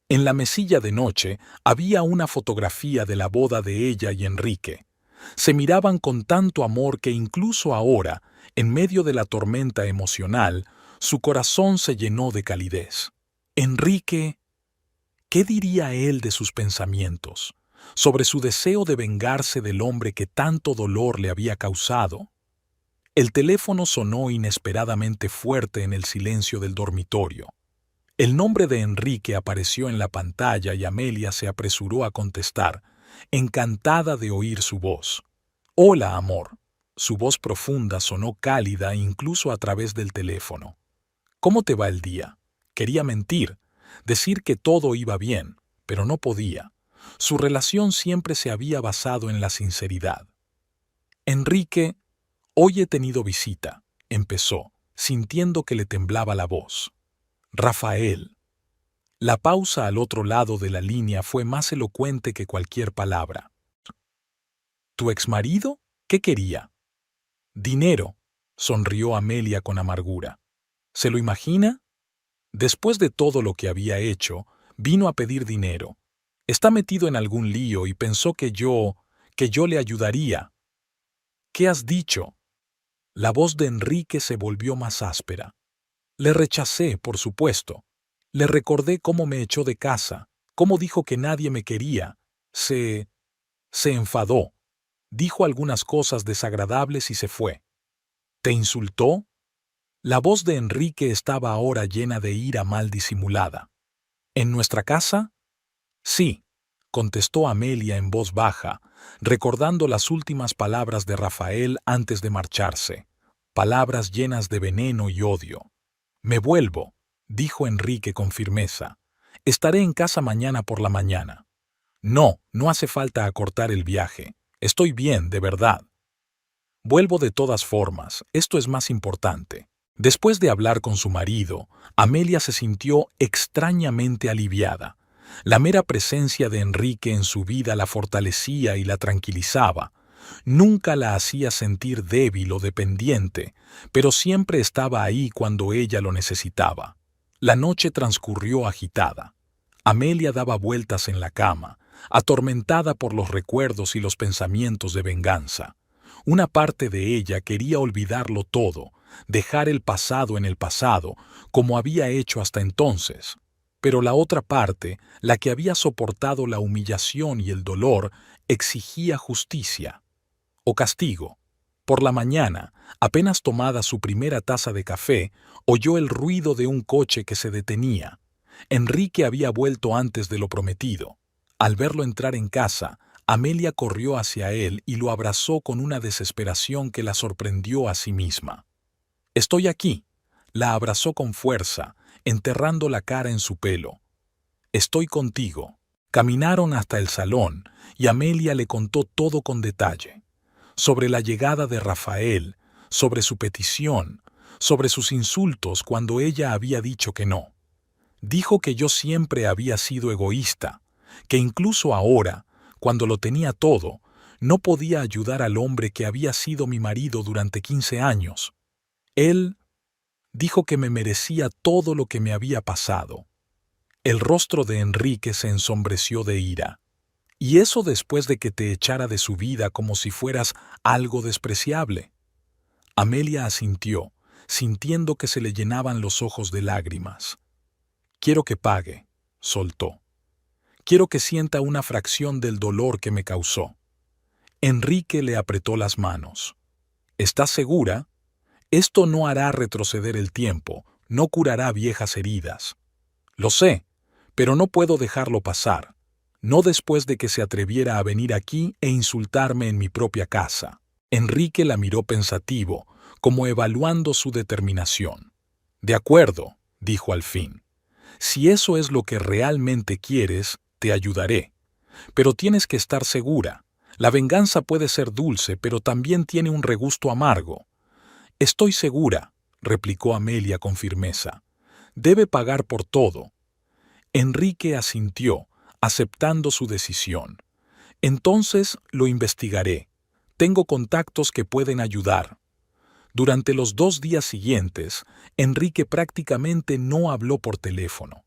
En la mesilla de noche había una fotografía de la boda de ella y Enrique. Se miraban con tanto amor que incluso ahora, en medio de la tormenta emocional, su corazón se llenó de calidez. Enrique, ¿qué diría él de sus pensamientos, sobre su deseo de vengarse del hombre que tanto dolor le había causado? El teléfono sonó inesperadamente fuerte en el silencio del dormitorio. El nombre de Enrique apareció en la pantalla y Amelia se apresuró a contestar, encantada de oír su voz. «Hola, amor». Su voz profunda sonó cálida incluso a través del teléfono. «¿Cómo te va el día?» Quería mentir, decir que todo iba bien, pero no podía. Su relación siempre se había basado en la sinceridad. «Enrique, hoy he tenido visita», empezó, sintiendo que le temblaba la voz. «Rafael». La pausa al otro lado de la línea fue más elocuente que cualquier palabra. «¿Tu exmarido? ¿Qué quería?» «Dinero», sonrió Amelia con amargura. ¿Se lo imagina? Después de todo lo que había hecho, vino a pedir dinero. Está metido en algún lío y pensó que yo le ayudaría. «¿Qué has dicho?» La voz de Enrique se volvió más áspera. Le rechacé, por supuesto. Le recordé cómo me echó de casa, cómo dijo que nadie me quería. Se enfadó. Dijo algunas cosas desagradables y se fue. ¿Te insultó? La voz de Enrique estaba ahora llena de ira mal disimulada. ¿En nuestra casa? Sí, contestó Amelia en voz baja, recordando las últimas palabras de Rafael antes de marcharse, palabras llenas de veneno y odio. Me vuelvo, dijo Enrique con firmeza. Estaré en casa mañana por la mañana. No, no hace falta acortar el viaje. Estoy bien, de verdad. Vuelvo de todas formas, esto es más importante. Después de hablar con su marido, Amelia se sintió extrañamente aliviada. La mera presencia de Enrique en su vida la fortalecía y la tranquilizaba. Nunca la hacía sentir débil o dependiente, pero siempre estaba ahí cuando ella lo necesitaba. La noche transcurrió agitada. Amelia daba vueltas en la cama, atormentada por los recuerdos y los pensamientos de venganza. Una parte de ella quería olvidarlo todo, dejar el pasado en el pasado, como había hecho hasta entonces. Pero la otra parte, la que había soportado la humillación y el dolor, exigía justicia o castigo. Por la mañana, apenas tomada su primera taza de café, oyó el ruido de un coche que se detenía. Enrique había vuelto antes de lo prometido. Al verlo entrar en casa, Amelia corrió hacia él y lo abrazó con una desesperación que la sorprendió a sí misma. «Estoy aquí», la abrazó con fuerza, enterrando la cara en su pelo. «Estoy contigo». Caminaron hasta el salón y Amelia le contó todo con detalle. Sobre la llegada de Rafael, sobre su petición, sobre sus insultos cuando ella había dicho que no. Dijo que yo siempre había sido egoísta, que incluso ahora, cuando lo tenía todo, no podía ayudar al hombre que había sido mi marido durante 15 años. Él dijo que me merecía todo lo que me había pasado. El rostro de Enrique se ensombreció de ira. Y eso después de que te echara de su vida como si fueras algo despreciable. Amelia asintió, sintiendo que se le llenaban los ojos de lágrimas. Quiero que pague, soltó. Quiero que sienta una fracción del dolor que me causó. Enrique le apretó las manos. ¿Estás segura? Esto no hará retroceder el tiempo, no curará viejas heridas. Lo sé, pero no puedo dejarlo pasar. No después de que se atreviera a venir aquí e insultarme en mi propia casa. Enrique la miró pensativo, como evaluando su determinación. De acuerdo, dijo al fin. Si eso es lo que realmente quieres, te ayudaré. Pero tienes que estar segura. La venganza puede ser dulce, pero también tiene un regusto amargo. Estoy segura, replicó Amelia con firmeza. Debe pagar por todo. Enrique asintió, aceptando su decisión. Entonces lo investigaré. Tengo contactos que pueden ayudar. Durante los 2 días siguientes, Enrique prácticamente no habló por teléfono.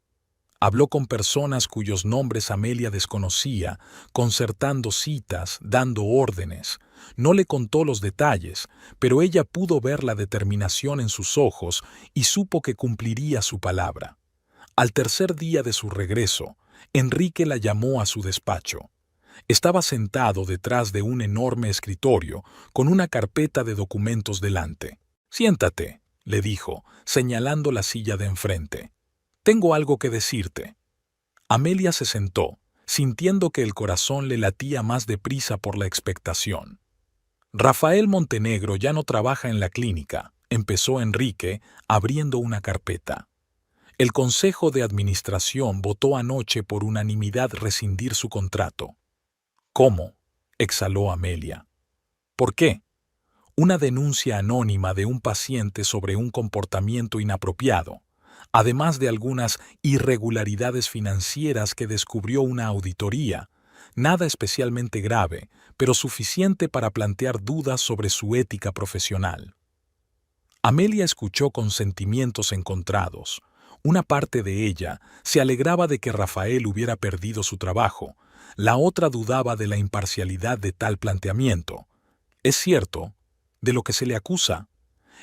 Habló con personas cuyos nombres Amelia desconocía, concertando citas, dando órdenes. No le contó los detalles, pero ella pudo ver la determinación en sus ojos y supo que cumpliría su palabra. Al tercer día de su regreso, Enrique la llamó a su despacho. Estaba sentado detrás de un enorme escritorio, con una carpeta de documentos delante. «Siéntate», le dijo, señalando la silla de enfrente. «Tengo algo que decirte». Amelia se sentó, sintiendo que el corazón le latía más deprisa por la expectación. «Rafael Montenegro ya no trabaja en la clínica», empezó Enrique, abriendo una carpeta. El Consejo de Administración votó anoche por unanimidad rescindir su contrato. «¿Cómo?», exhaló Amelia. «¿Por qué?». Una denuncia anónima de un paciente sobre un comportamiento inapropiado, además de algunas irregularidades financieras que descubrió una auditoría, nada especialmente grave, pero suficiente para plantear dudas sobre su ética profesional. Amelia escuchó con sentimientos encontrados. Una parte de ella se alegraba de que Rafael hubiera perdido su trabajo, la otra dudaba de la imparcialidad de tal planteamiento. «¿Es cierto? ¿De lo que se le acusa?».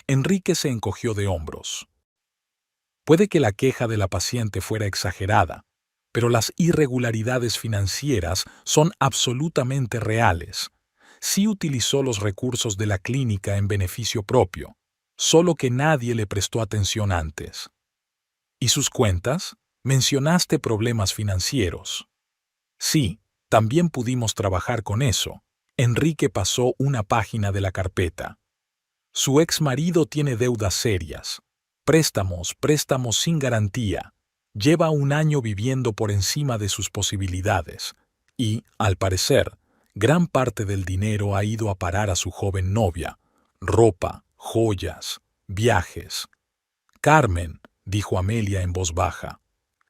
Enrique se encogió de hombros. Puede que la queja de la paciente fuera exagerada, pero las irregularidades financieras son absolutamente reales. Sí utilizó los recursos de la clínica en beneficio propio, solo que nadie le prestó atención antes. ¿Y sus cuentas? Mencionaste problemas financieros. Sí, también pudimos trabajar con eso. Enrique pasó una página de la carpeta. Su ex marido tiene deudas serias. Préstamos sin garantía. Lleva un año viviendo por encima de sus posibilidades. Y, al parecer, gran parte del dinero ha ido a parar a su joven novia. Ropa, joyas, viajes. Carmen, dijo Amelia en voz baja.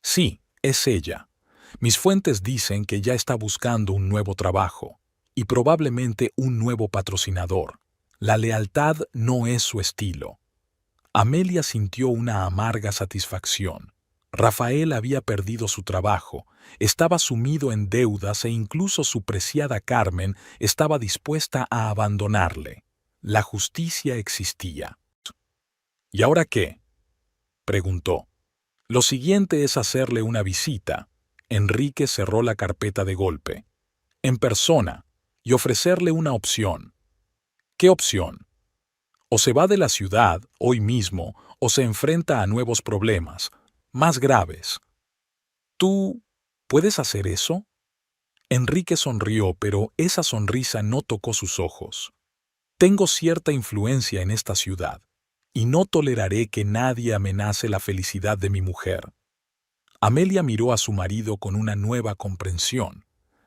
Sí, es ella. Mis fuentes dicen que ya está buscando un nuevo trabajo y probablemente un nuevo patrocinador. La lealtad no es su estilo. Amelia sintió una amarga satisfacción. Rafael había perdido su trabajo, estaba sumido en deudas e incluso su preciada Carmen estaba dispuesta a abandonarle. La justicia existía. ¿Y ahora qué?, preguntó. Lo siguiente es hacerle una visita. Enrique cerró la carpeta de golpe. En persona, y ofrecerle una opción. ¿Qué opción? O se va de la ciudad hoy mismo o se enfrenta a nuevos problemas, más graves. ¿Tú puedes hacer eso? Enrique sonrió, pero esa sonrisa no tocó sus ojos. Tengo cierta influencia en esta ciudad, y no toleraré que nadie amenace la felicidad de mi mujer. Amelia miró a su marido con una nueva comprensión.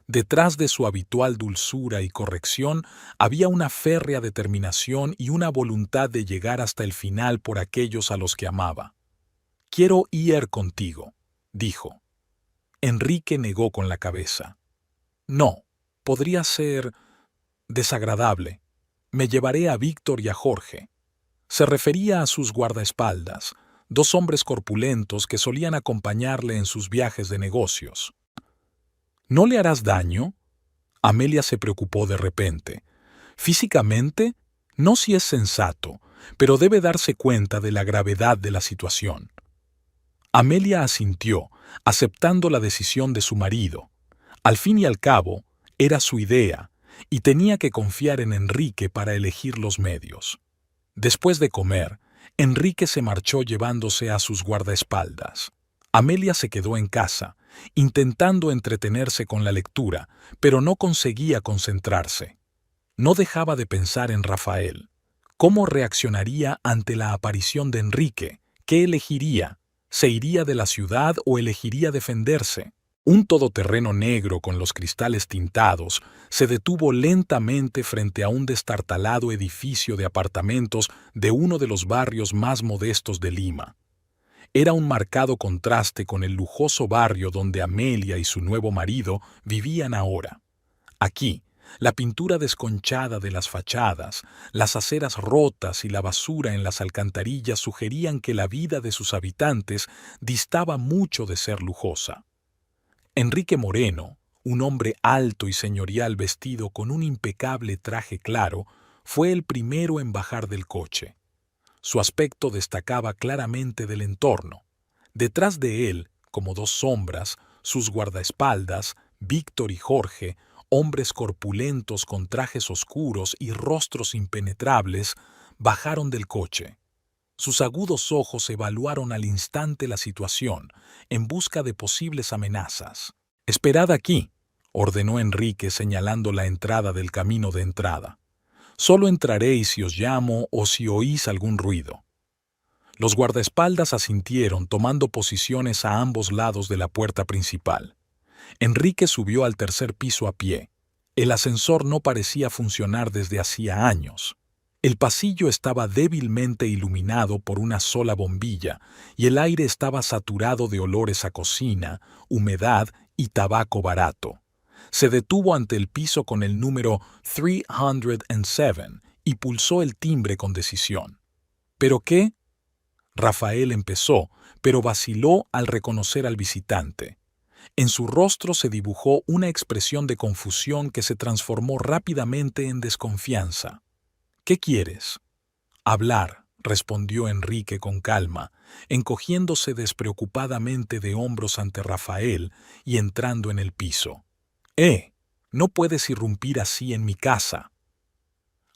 Detrás de su habitual dulzura y corrección había una férrea determinación y una voluntad de llegar hasta el final por aquellos a los que amaba. «Quiero ir contigo», dijo. Enrique negó con la cabeza. «No, podría ser desagradable. Me llevaré a Víctor y a Jorge». Se refería a sus guardaespaldas, dos hombres corpulentos que solían acompañarle en sus viajes de negocios. ¿No le harás daño? Amelia se preocupó de repente. Físicamente, no si es sensato, pero debe darse cuenta de la gravedad de la situación. Amelia asintió, aceptando la decisión de su marido. Al fin y al cabo, era su idea, y tenía que confiar en Enrique para elegir los medios. Después de comer, Enrique se marchó llevándose a sus guardaespaldas. Amelia se quedó en casa, intentando entretenerse con la lectura, pero no conseguía concentrarse. No dejaba de pensar en Rafael. ¿Cómo reaccionaría ante la aparición de Enrique? ¿Qué elegiría? ¿Se iría de la ciudad o elegiría defenderse? Un todoterreno negro con los cristales tintados se detuvo lentamente frente a un destartalado edificio de apartamentos de uno de los barrios más modestos de Lima. Era un marcado contraste con el lujoso barrio donde Amelia y su nuevo marido vivían ahora. Aquí, la pintura desconchada de las fachadas, las aceras rotas y la basura en las alcantarillas sugerían que la vida de sus habitantes distaba mucho de ser lujosa. Enrique Moreno, un hombre alto y señorial vestido con un impecable traje claro, fue el primero en bajar del coche. Su aspecto destacaba claramente del entorno. Detrás de él, como dos sombras, sus guardaespaldas, Víctor y Jorge, hombres corpulentos con trajes oscuros y rostros impenetrables, bajaron del coche. Sus agudos ojos evaluaron al instante la situación, en busca de posibles amenazas. «Esperad aquí», ordenó Enrique señalando la entrada del camino de entrada. «Solo entraréis si os llamo o si oís algún ruido». Los guardaespaldas asintieron tomando posiciones a ambos lados de la puerta principal. Enrique subió al tercer piso a pie. El ascensor no parecía funcionar desde hacía años. El pasillo estaba débilmente iluminado por una sola bombilla y el aire estaba saturado de olores a cocina, humedad y tabaco barato. Se detuvo ante el piso con el número 307 y pulsó el timbre con decisión. ¿Pero qué? Rafael empezó, pero vaciló al reconocer al visitante. En su rostro se dibujó una expresión de confusión que se transformó rápidamente en desconfianza. «¿Qué quieres?» «Hablar», respondió Enrique con calma, encogiéndose despreocupadamente de hombros ante Rafael y entrando en el piso. No puedes irrumpir así en mi casa.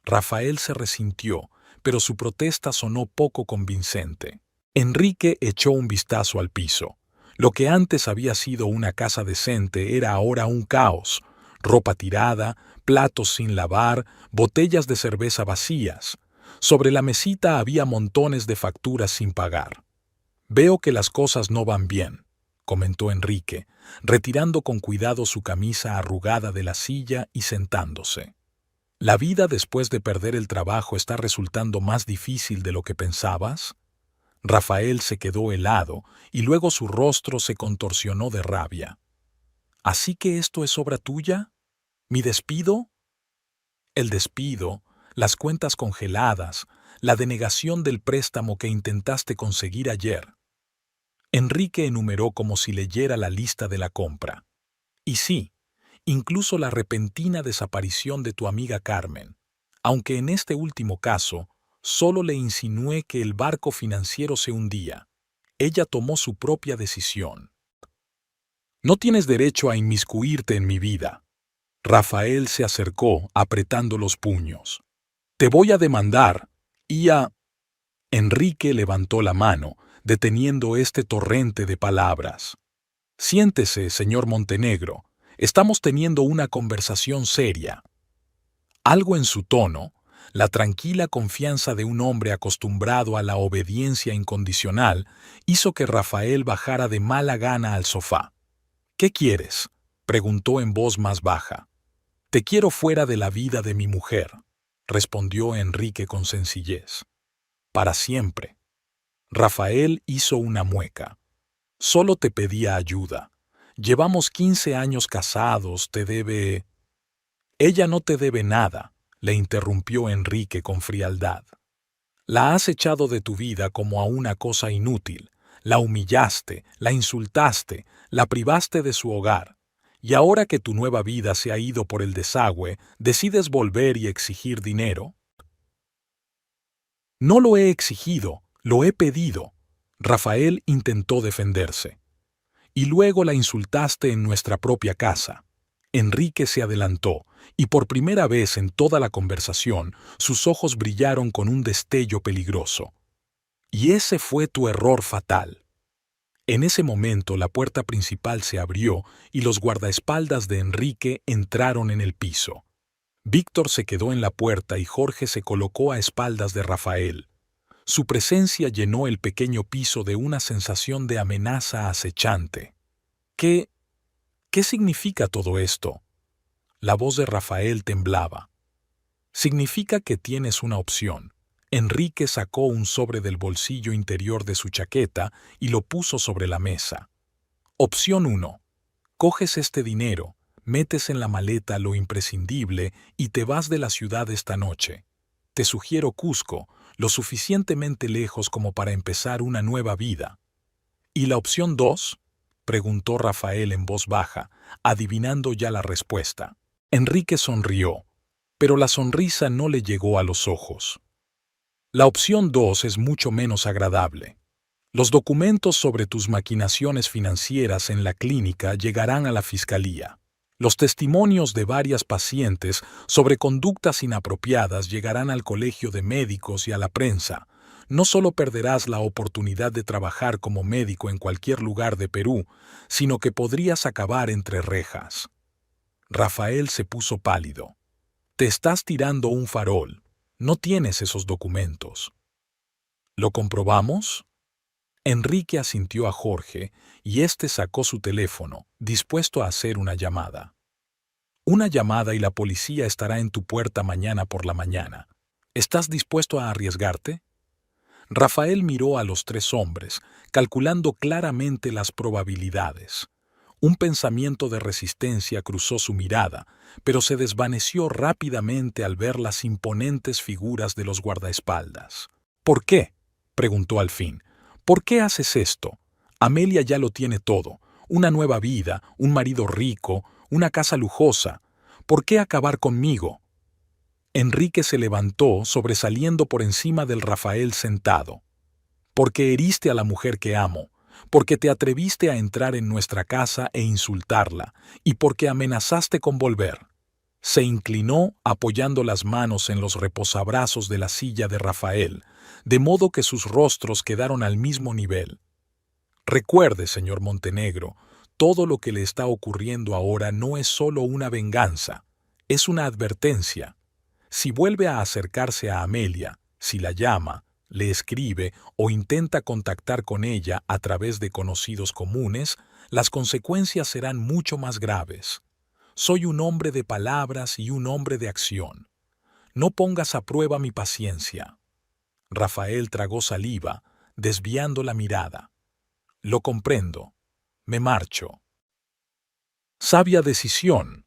Rafael se resintió, pero su protesta sonó poco convincente. Enrique echó un vistazo al piso. Lo que antes había sido una casa decente era ahora un caos. Ropa tirada, platos sin lavar, botellas de cerveza vacías. Sobre la mesita había montones de facturas sin pagar. «Veo que las cosas no van bien», comentó Enrique, retirando con cuidado su camisa arrugada de la silla y sentándose. «¿La vida después de perder el trabajo está resultando más difícil de lo que pensabas?» Rafael se quedó helado y luego su rostro se contorsionó de rabia. «¿Así que esto es obra tuya? ¿Mi despido?» El despido, las cuentas congeladas, la denegación del préstamo que intentaste conseguir ayer. Enrique enumeró como si leyera la lista de la compra. Y sí, incluso la repentina desaparición de tu amiga Carmen, aunque en este último caso solo le insinué que el barco financiero se hundía. Ella tomó su propia decisión. «No tienes derecho a inmiscuirte en mi vida». Rafael se acercó apretando los puños. «Te voy a demandar y a...» Enrique levantó la mano, deteniendo este torrente de palabras. «Siéntese, señor Montenegro. Estamos teniendo una conversación seria». Algo en su tono, la tranquila confianza de un hombre acostumbrado a la obediencia incondicional, hizo que Rafael bajara de mala gana al sofá. «¿Qué quieres?», preguntó en voz más baja. «Te quiero fuera de la vida de mi mujer», respondió Enrique con sencillez. «Para siempre». Rafael hizo una mueca. «Solo te pedía ayuda. Llevamos 15 años casados, te debe...» «Ella no te debe nada», le interrumpió Enrique con frialdad. «La has echado de tu vida como a una cosa inútil. La humillaste, la insultaste, la privaste de su hogar. Y ahora que tu nueva vida se ha ido por el desagüe, ¿decides volver y exigir dinero?» «No lo he exigido, lo he pedido». Rafael intentó defenderse. «Y luego la insultaste en nuestra propia casa». Enrique se adelantó, y por primera vez en toda la conversación, sus ojos brillaron con un destello peligroso. «Y ese fue tu error fatal». En ese momento la puerta principal se abrió y los guardaespaldas de Enrique entraron en el piso. Víctor se quedó en la puerta y Jorge se colocó a espaldas de Rafael. Su presencia llenó el pequeño piso de una sensación de amenaza acechante. ¿Qué significa todo esto? La voz de Rafael temblaba. «Significa que tienes una opción». Enrique sacó un sobre del bolsillo interior de su chaqueta y lo puso sobre la mesa. Opción 1. Coges este dinero, metes en la maleta lo imprescindible y te vas de la ciudad esta noche. Te sugiero Cusco, lo suficientemente lejos como para empezar una nueva vida. ¿Y la opción 2? Preguntó Rafael en voz baja, adivinando ya la respuesta. Enrique sonrió, pero la sonrisa no le llegó a los ojos. La opción 2 es mucho menos agradable. Los documentos sobre tus maquinaciones financieras en la clínica llegarán a la fiscalía. Los testimonios de varias pacientes sobre conductas inapropiadas llegarán al colegio de médicos y a la prensa. No solo perderás la oportunidad de trabajar como médico en cualquier lugar de Perú, sino que podrías acabar entre rejas. Rafael se puso pálido. Te estás tirando un farol. No tienes esos documentos. ¿Lo comprobamos? Enrique asintió a Jorge y éste sacó su teléfono, dispuesto a hacer una llamada. Una llamada y la policía estará en tu puerta mañana por la mañana. ¿Estás dispuesto a arriesgarte? Rafael miró a los tres hombres, calculando claramente las probabilidades. Un pensamiento de resistencia cruzó su mirada, pero se desvaneció rápidamente al ver las imponentes figuras de los guardaespaldas. ¿Por qué?, preguntó al fin. ¿Por qué haces esto? Amelia ya lo tiene todo, una nueva vida, un marido rico, una casa lujosa. ¿Por qué acabar conmigo? Enrique se levantó, sobresaliendo por encima del Rafael sentado. Porque heriste a la mujer que amo, porque te atreviste a entrar en nuestra casa e insultarla, y porque amenazaste con volver. Se inclinó apoyando las manos en los reposabrazos de la silla de Rafael, de modo que sus rostros quedaron al mismo nivel. Recuerde, señor Montenegro, todo lo que le está ocurriendo ahora no es solo una venganza, es una advertencia. Si vuelve a acercarse a Amelia, si la llama, le escribe o intenta contactar con ella a través de conocidos comunes, las consecuencias serán mucho más graves. Soy un hombre de palabras y un hombre de acción. No pongas a prueba mi paciencia. Rafael tragó saliva, desviando la mirada. Lo comprendo. Me marcho. Sabia decisión.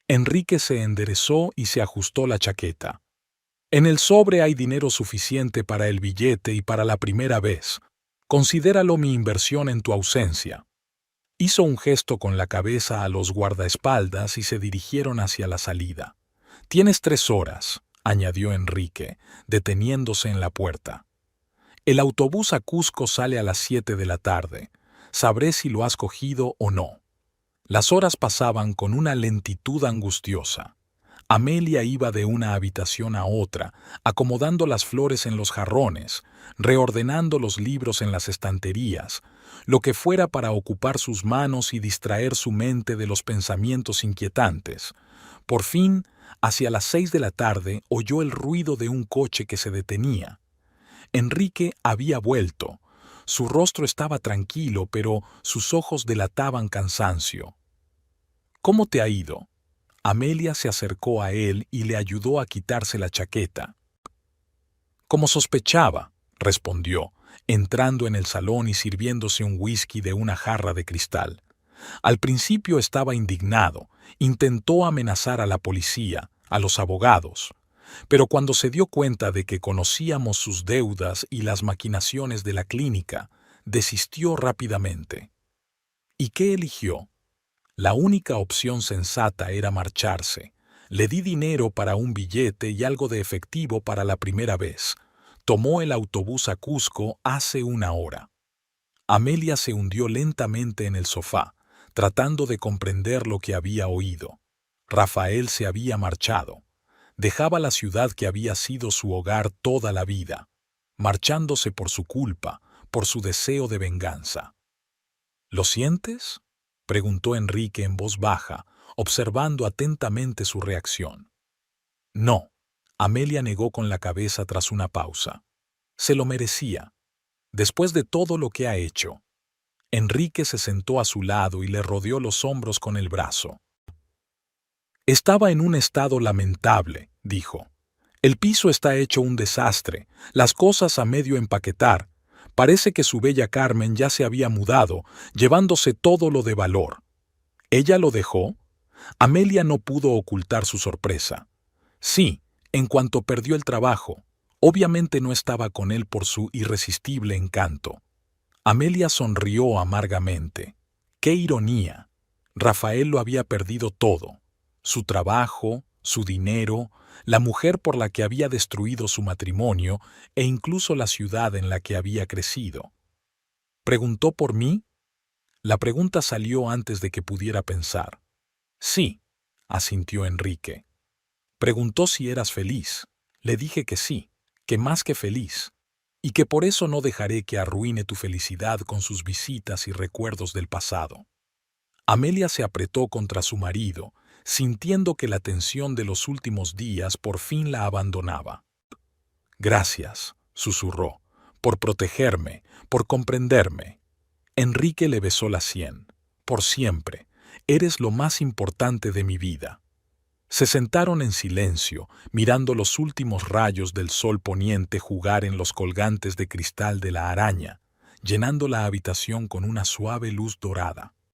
Enrique se enderezó y se ajustó la chaqueta. En el sobre hay dinero suficiente para el billete y para la primera vez. Considéralo mi inversión en tu ausencia. Hizo un gesto con la cabeza a los guardaespaldas y se dirigieron hacia la salida. Tienes 3 horas, añadió Enrique, deteniéndose en la puerta. El autobús a Cusco sale a las 7 de la tarde. Sabré si lo has cogido o no. Las horas pasaban con una lentitud angustiosa. Amelia iba de una habitación a otra, acomodando las flores en los jarrones, reordenando los libros en las estanterías, lo que fuera para ocupar sus manos y distraer su mente de los pensamientos inquietantes. Por fin, hacia las 6 de la tarde, oyó el ruido de un coche que se detenía. Enrique había vuelto. Su rostro estaba tranquilo, pero sus ojos delataban cansancio. ¿Cómo te ha ido? Amelia se acercó a él y le ayudó a quitarse la chaqueta. Como sospechaba, respondió, entrando en el salón y sirviéndose un whisky de una jarra de cristal. Al principio estaba indignado, intentó amenazar a la policía, a los abogados, pero cuando se dio cuenta de que conocíamos sus deudas y las maquinaciones de la clínica, desistió rápidamente. ¿Y qué eligió? La única opción sensata era marcharse. Le di dinero para un billete y algo de efectivo para la primera vez. Tomó el autobús a Cusco hace 1 hora. Amelia se hundió lentamente en el sofá, tratando de comprender lo que había oído. Rafael se había marchado. Dejaba la ciudad que había sido su hogar toda la vida, marchándose por su culpa, por su deseo de venganza. ¿Lo sientes?, preguntó Enrique en voz baja, observando atentamente su reacción. No, Amelia negó con la cabeza tras una pausa. Se lo merecía, después de todo lo que ha hecho. Enrique se sentó a su lado y le rodeó los hombros con el brazo. Estaba en un estado lamentable, dijo. El piso está hecho un desastre, las cosas a medio empaquetar. Parece que su bella Carmen ya se había mudado, llevándose todo lo de valor. ¿Ella lo dejó? Amelia no pudo ocultar su sorpresa. Sí, en cuanto perdió el trabajo. Obviamente no estaba con él por su irresistible encanto. Amelia sonrió amargamente. ¡Qué ironía! Rafael lo había perdido todo. Su trabajo, su dinero, la mujer por la que había destruido su matrimonio e incluso la ciudad en la que había crecido. ¿Preguntó por mí? La pregunta salió antes de que pudiera pensar. Sí, asintió Enrique. Preguntó si eras feliz. Le dije que sí, que más que feliz, y que por eso no dejaré que arruine tu felicidad con sus visitas y recuerdos del pasado. Amelia se apretó contra su marido, sintiendo que la tensión de los últimos días por fin la abandonaba. Gracias, susurró, por protegerme, por comprenderme. Enrique le besó la sien. Por siempre, eres lo más importante de mi vida. Se sentaron en silencio, mirando los últimos rayos del sol poniente jugar en los colgantes de cristal de la araña, llenando la habitación con una suave luz dorada.